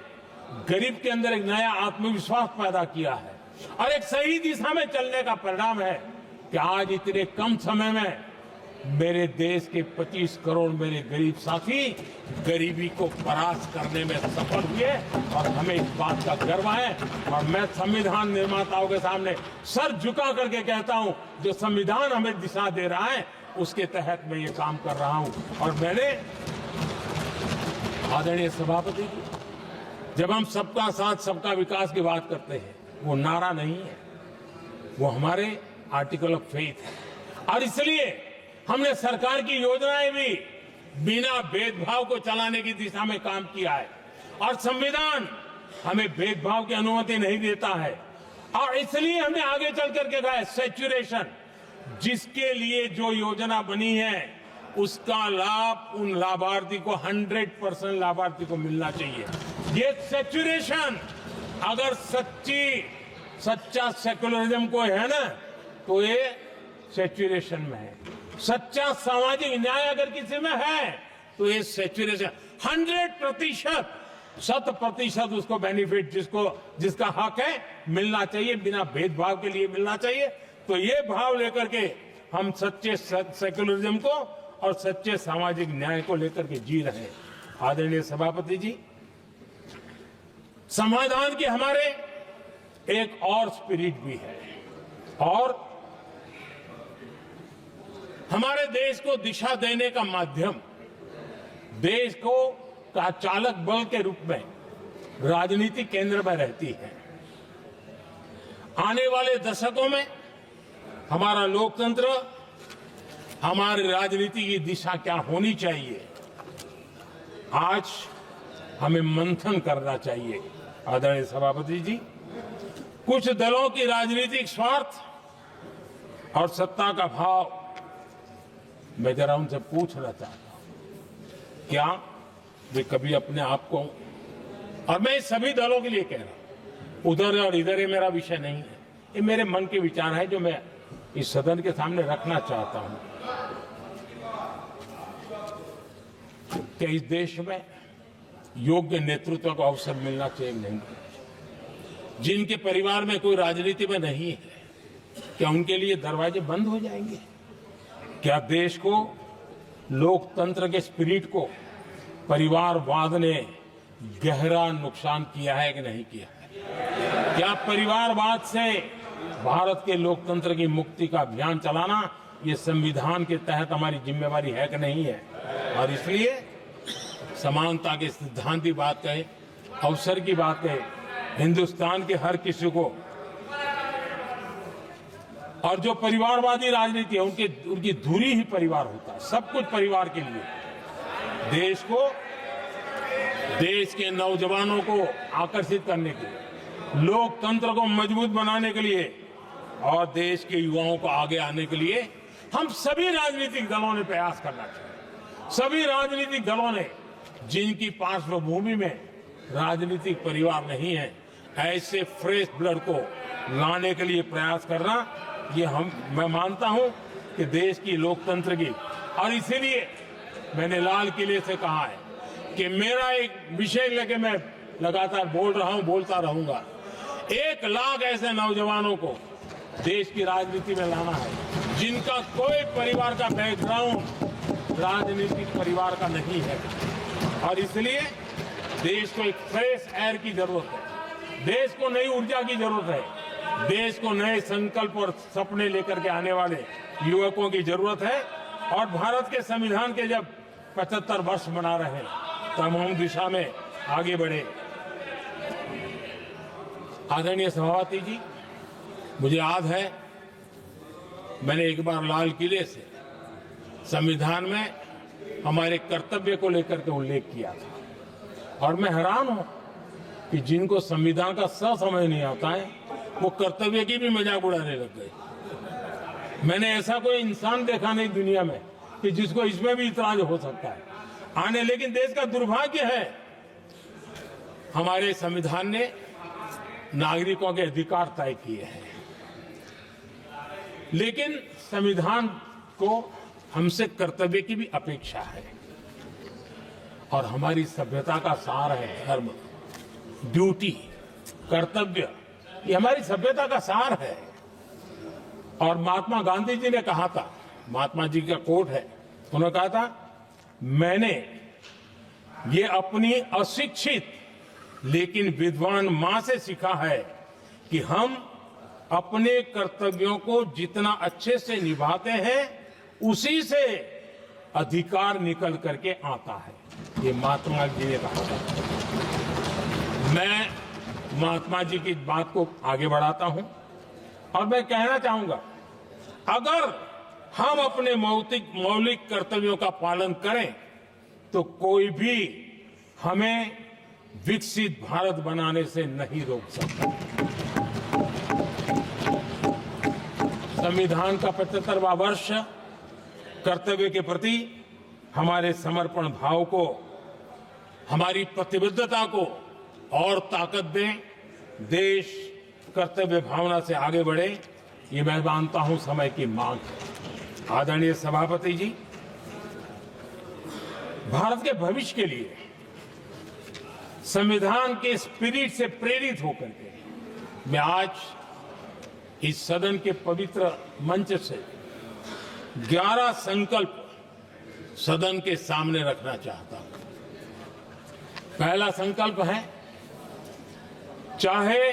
गरीब के अंदर एक नया आत्मविश्वास पैदा किया है और एक सही दिशा में चलने का परिणाम है कि आज इतने कम समय में मेरे देश के 25 करोड़ मेरे गरीब साथी गरीबी को परास्त करने में सफल हुए और हमें इस बात का गर्व है। और मैं संविधान निर्माताओं के सामने सर झुका करके कहता हूं, जो संविधान हमें दिशा दे रहा है उसके तहत मैं ये काम कर रहा हूं। और मैंने आदरणीय सभापति जी, जब हम सबका साथ सबका विकास की बात करते हैं, वो नारा नहीं है, वो हमारे आर्टिकल ऑफ फेथ है। और इसलिए हमने सरकार की योजनाएं भी बिना भेदभाव को चलाने की दिशा में काम किया है। और संविधान हमें भेदभाव की अनुमति नहीं देता है। और इसलिए हमने आगे चल करके कहा है सैचुरेशन, जिसके लिए जो योजना बनी है उसका लाभ उन लाभार्थी को 100% लाभार्थी को मिलना चाहिए। ये सैचुरेशन अगर सच्चा सेकुलरिज्म को है ना, तो ये सैचुरेशन में है। सच्चा सामाजिक न्याय अगर किसी में है तो ये सैचुरेशन 100%, 100% उसको बेनिफिट जिसका हक है मिलना चाहिए, बिना भेदभाव के लिए मिलना चाहिए। तो ये भाव लेकर के हम सच्चे सेकुलरिज्म को और सच्चे सामाजिक न्याय को लेकर के जी रहे हैं। आदरणीय सभापति जी, समाधान की हमारे एक और स्पिरिट भी है और हमारे देश को दिशा देने का माध्यम, देश को का चालक बल के रूप में राजनीति केंद्र में रहती है। आने वाले दशकों में हमारा लोकतंत्र, हमारी राजनीति की दिशा क्या होनी चाहिए, आज हमें मंथन करना चाहिए। आदरणीय सभापति जी, कुछ दलों की राजनीतिक स्वार्थ और सत्ता का भाव, मैं जरा उनसे पूछना चाहता हूं, क्या वे कभी अपने आप को, और मैं सभी दलों के लिए कह रहा हूं, उधर और इधर ये मेरा विषय नहीं है, ये मेरे मन के विचार है जो मैं इस सदन के सामने रखना चाहता हूं। क्या इस देश में योग्य नेतृत्व को अवसर मिलना चाहिए? नहीं। जिनके परिवार में कोई राजनीति में नहीं है, क्या उनके लिए दरवाजे बंद हो जाएंगे? क्या देश को, लोकतंत्र के स्पिरिट को परिवारवाद ने गहरा नुकसान किया है कि नहीं किया है? क्या परिवारवाद से भारत के लोकतंत्र की मुक्ति का अभियान चलाना ये संविधान के तहत हमारी जिम्मेवारी है कि नहीं है? और इसलिए समानता के सिद्धांत की बात कहे, अवसर की बात कहे, हिंदुस्तान के हर किसी को, और जो परिवारवादी राजनीति है उनकी धुरी ही परिवार होता है, सब कुछ परिवार के लिए। देश को, देश के नौजवानों को आकर्षित करने के लिए, लोकतंत्र को मजबूत बनाने के लिए और देश के युवाओं को आगे आने के लिए हम सभी राजनीतिक दलों ने प्रयास करना चाहिए। सभी राजनीतिक दलों ने, जिनकी पार्श्वभूमि में राजनीतिक परिवार नहीं है, ऐसे फ्रेश ब्लड को लाने के लिए प्रयास करना, ये मैं मानता हूं कि देश की लोकतंत्र की, और इसीलिए मैंने लाल किले से कहा है कि मेरा एक विषय लेके मैं लगातार बोल रहा हूं, बोलता रहूंगा। 1 लाख ऐसे नौजवानों को देश की राजनीति में लाना है जिनका कोई परिवार का बैकग्राउंड राजनीतिक परिवार का नहीं है। और इसलिए देश को एक फ्रेश एयर की जरूरत है, देश को नई ऊर्जा की जरूरत है, देश को नए संकल्प और सपने लेकर के आने वाले युवकों की जरूरत है। और भारत के संविधान के जब 75 वर्ष मना रहे हैं, तब हम दिशा में आगे बढ़े। आदरणीय सभापति जी, मुझे याद है मैंने एक बार लाल किले से संविधान में हमारे कर्तव्य को लेकर के उल्लेख किया था, और मैं हैरान हूं कि जिनको संविधान का समझ नहीं आता है वो कर्तव्य की भी मजाक उड़ाने लग गए। मैंने ऐसा कोई इंसान देखा नहीं दुनिया में कि जिसको इसमें भी इतराज हो सकता है आने। लेकिन देश का दुर्भाग्य है, हमारे संविधान ने नागरिकों के अधिकार तय किए हैं, लेकिन संविधान को हमसे कर्तव्य की भी अपेक्षा है। और हमारी सभ्यता का सार है धर्म, ड्यूटी, कर्तव्य, ये हमारी सभ्यता का सार है। और महात्मा गांधी जी ने कहा था महात्मा जी का कोट है, उन्होंने कहा था, मैंने ये अपनी अशिक्षित लेकिन विद्वान मां से सीखा है कि हम अपने कर्तव्यों को जितना अच्छे से निभाते हैं उसी से अधिकार निकल करके आता है। ये महात्मा जी ने कहा था। मैं महात्मा जी की बात को आगे बढ़ाता हूं और मैं कहना चाहूंगा, अगर हम अपने मौलिक कर्तव्यों का पालन करें तो कोई भी हमें विकसित भारत बनाने से नहीं रोक सकता। संविधान का 75वां वर्ष कर्तव्य के प्रति हमारे समर्पण भाव को, हमारी प्रतिबद्धता को और ताकत दे, देश कर्तव्य भावना से आगे बढ़े, ये मैं मानता हूं समय की मांग है। आदरणीय सभापति जी, भारत के भविष्य के लिए संविधान के स्पिरिट से प्रेरित होकर के मैं आज इस सदन के पवित्र मंच से 11 संकल्प सदन के सामने रखना चाहता हूं। पहला संकल्प है, चाहे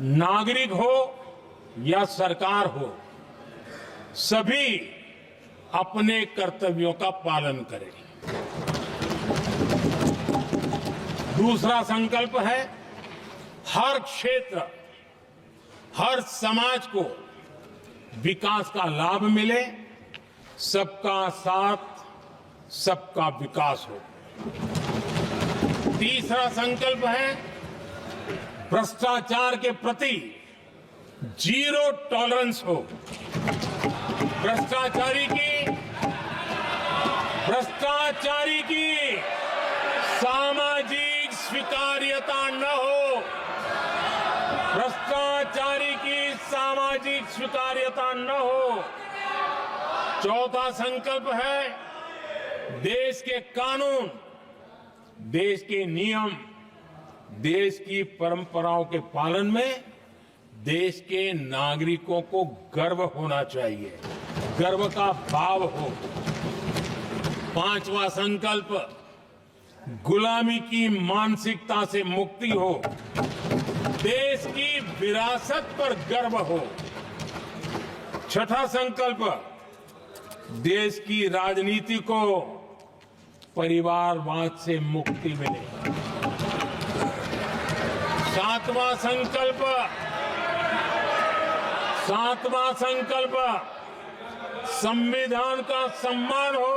नागरिक हो या सरकार हो, सभी अपने कर्तव्यों का पालन करें। दूसरा संकल्प है, हर क्षेत्र, हर समाज को विकास का लाभ मिले, सबका साथ, सबका विकास हो। तीसरा संकल्प है, भ्रष्टाचार के प्रति जीरो टॉलरेंस हो। भ्रष्टाचारी की सामाजिक स्वीकार्यता न हो। भ्रष्टाचारी की सामाजिक स्वीकार्यता न हो। चौथा संकल्प है, देश के कानून, देश के नियम, देश की परंपराओं के पालन में देश के नागरिकों को गर्व होना चाहिए, गर्व का भाव हो। पांचवा संकल्प, गुलामी की मानसिकता से मुक्ति हो, देश की विरासत पर गर्व हो। छठा संकल्प, देश की राजनीति को परिवारवाद से मुक्ति मिले। सातवां संकल्प, संविधान का सम्मान हो।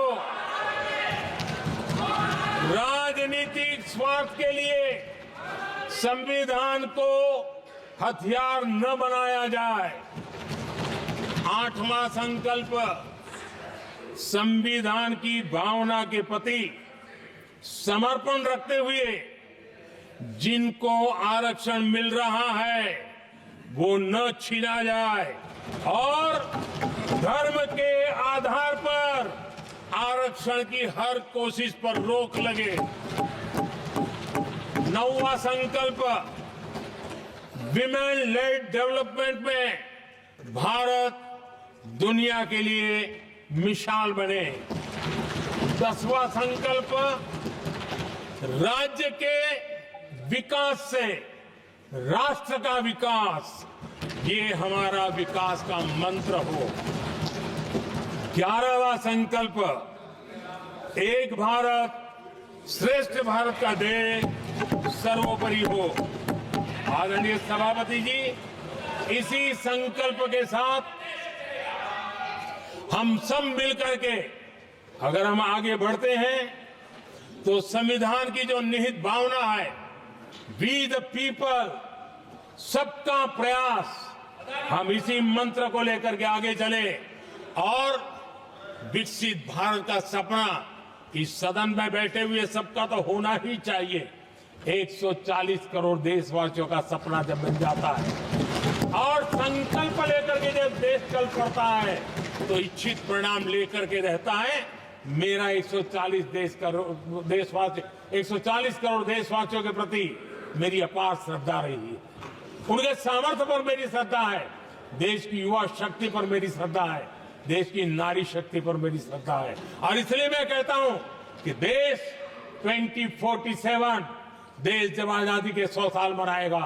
राजनीतिक स्वार्थ के लिए संविधान को हथियार न बनाया जाए। आठवां संकल्प, संविधान की भावना के प्रति समर्पण रखते हुए जिनको आरक्षण मिल रहा है वो न छीना जाए और धर्म के आधार पर आरक्षण की हर कोशिश पर रोक लगे। नौवां संकल्प, विमेन लेड डेवलपमेंट में भारत दुनिया के लिए मिसाल बने। 10वां संकल्प, राज्य के विकास से राष्ट्र का विकास, ये हमारा विकास का मंत्र हो। 11वां संकल्प, एक भारत श्रेष्ठ भारत का ध्येय सर्वोपरि हो। आदरणीय सभापति जी, इसी संकल्प के साथ हम सब मिलकर के अगर हम आगे बढ़ते हैं तो संविधान की जो निहित भावना है, वी द पीपल, सबका प्रयास, हम इसी मंत्र को लेकर के आगे चले और विकसित भारत का सपना इस सदन में बैठे हुए सबका तो होना ही चाहिए। 140 करोड़ देशवासियों का सपना जब बन जाता है और संकल्प लेकर के जब देश चल पड़ता है तो इच्छित परिणाम लेकर के रहता है। मेरा 140 करोड़ देशवासियों के प्रति मेरी अपार श्रद्धा रही है। उनके सामर्थ्य पर मेरी श्रद्धा है, देश की युवा शक्ति पर मेरी श्रद्धा है। देश की नारी शक्ति पर मेरी श्रद्धा है। और इसलिए मैं कहता हूं कि देश 2047 देश जब आजादी के 100 साल मनाएगा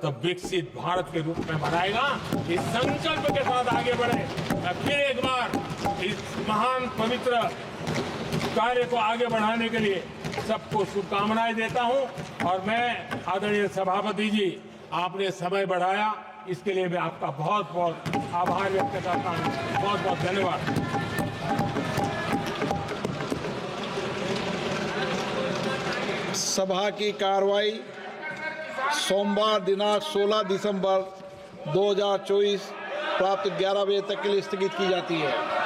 तब विकसित भारत के रूप में मनाएगा। इस संकल्प के साथ आगे बढ़े। मैं फिर एक बार इस महान पवित्र कार्य को आगे बढ़ाने के लिए सबको शुभकामनाएं देता हूं। और मैं आदरणीय सभापति जी, आपने समय बढ़ाया, इसके लिए मैं आपका बहुत बहुत आभार व्यक्त करता हूं। बहुत बहुत धन्यवाद। सभा की कार्रवाई सोमवार दिनांक 16 दिसंबर 2024 प्राप्त 11 बजे तक के लिए स्थगित की जाती है।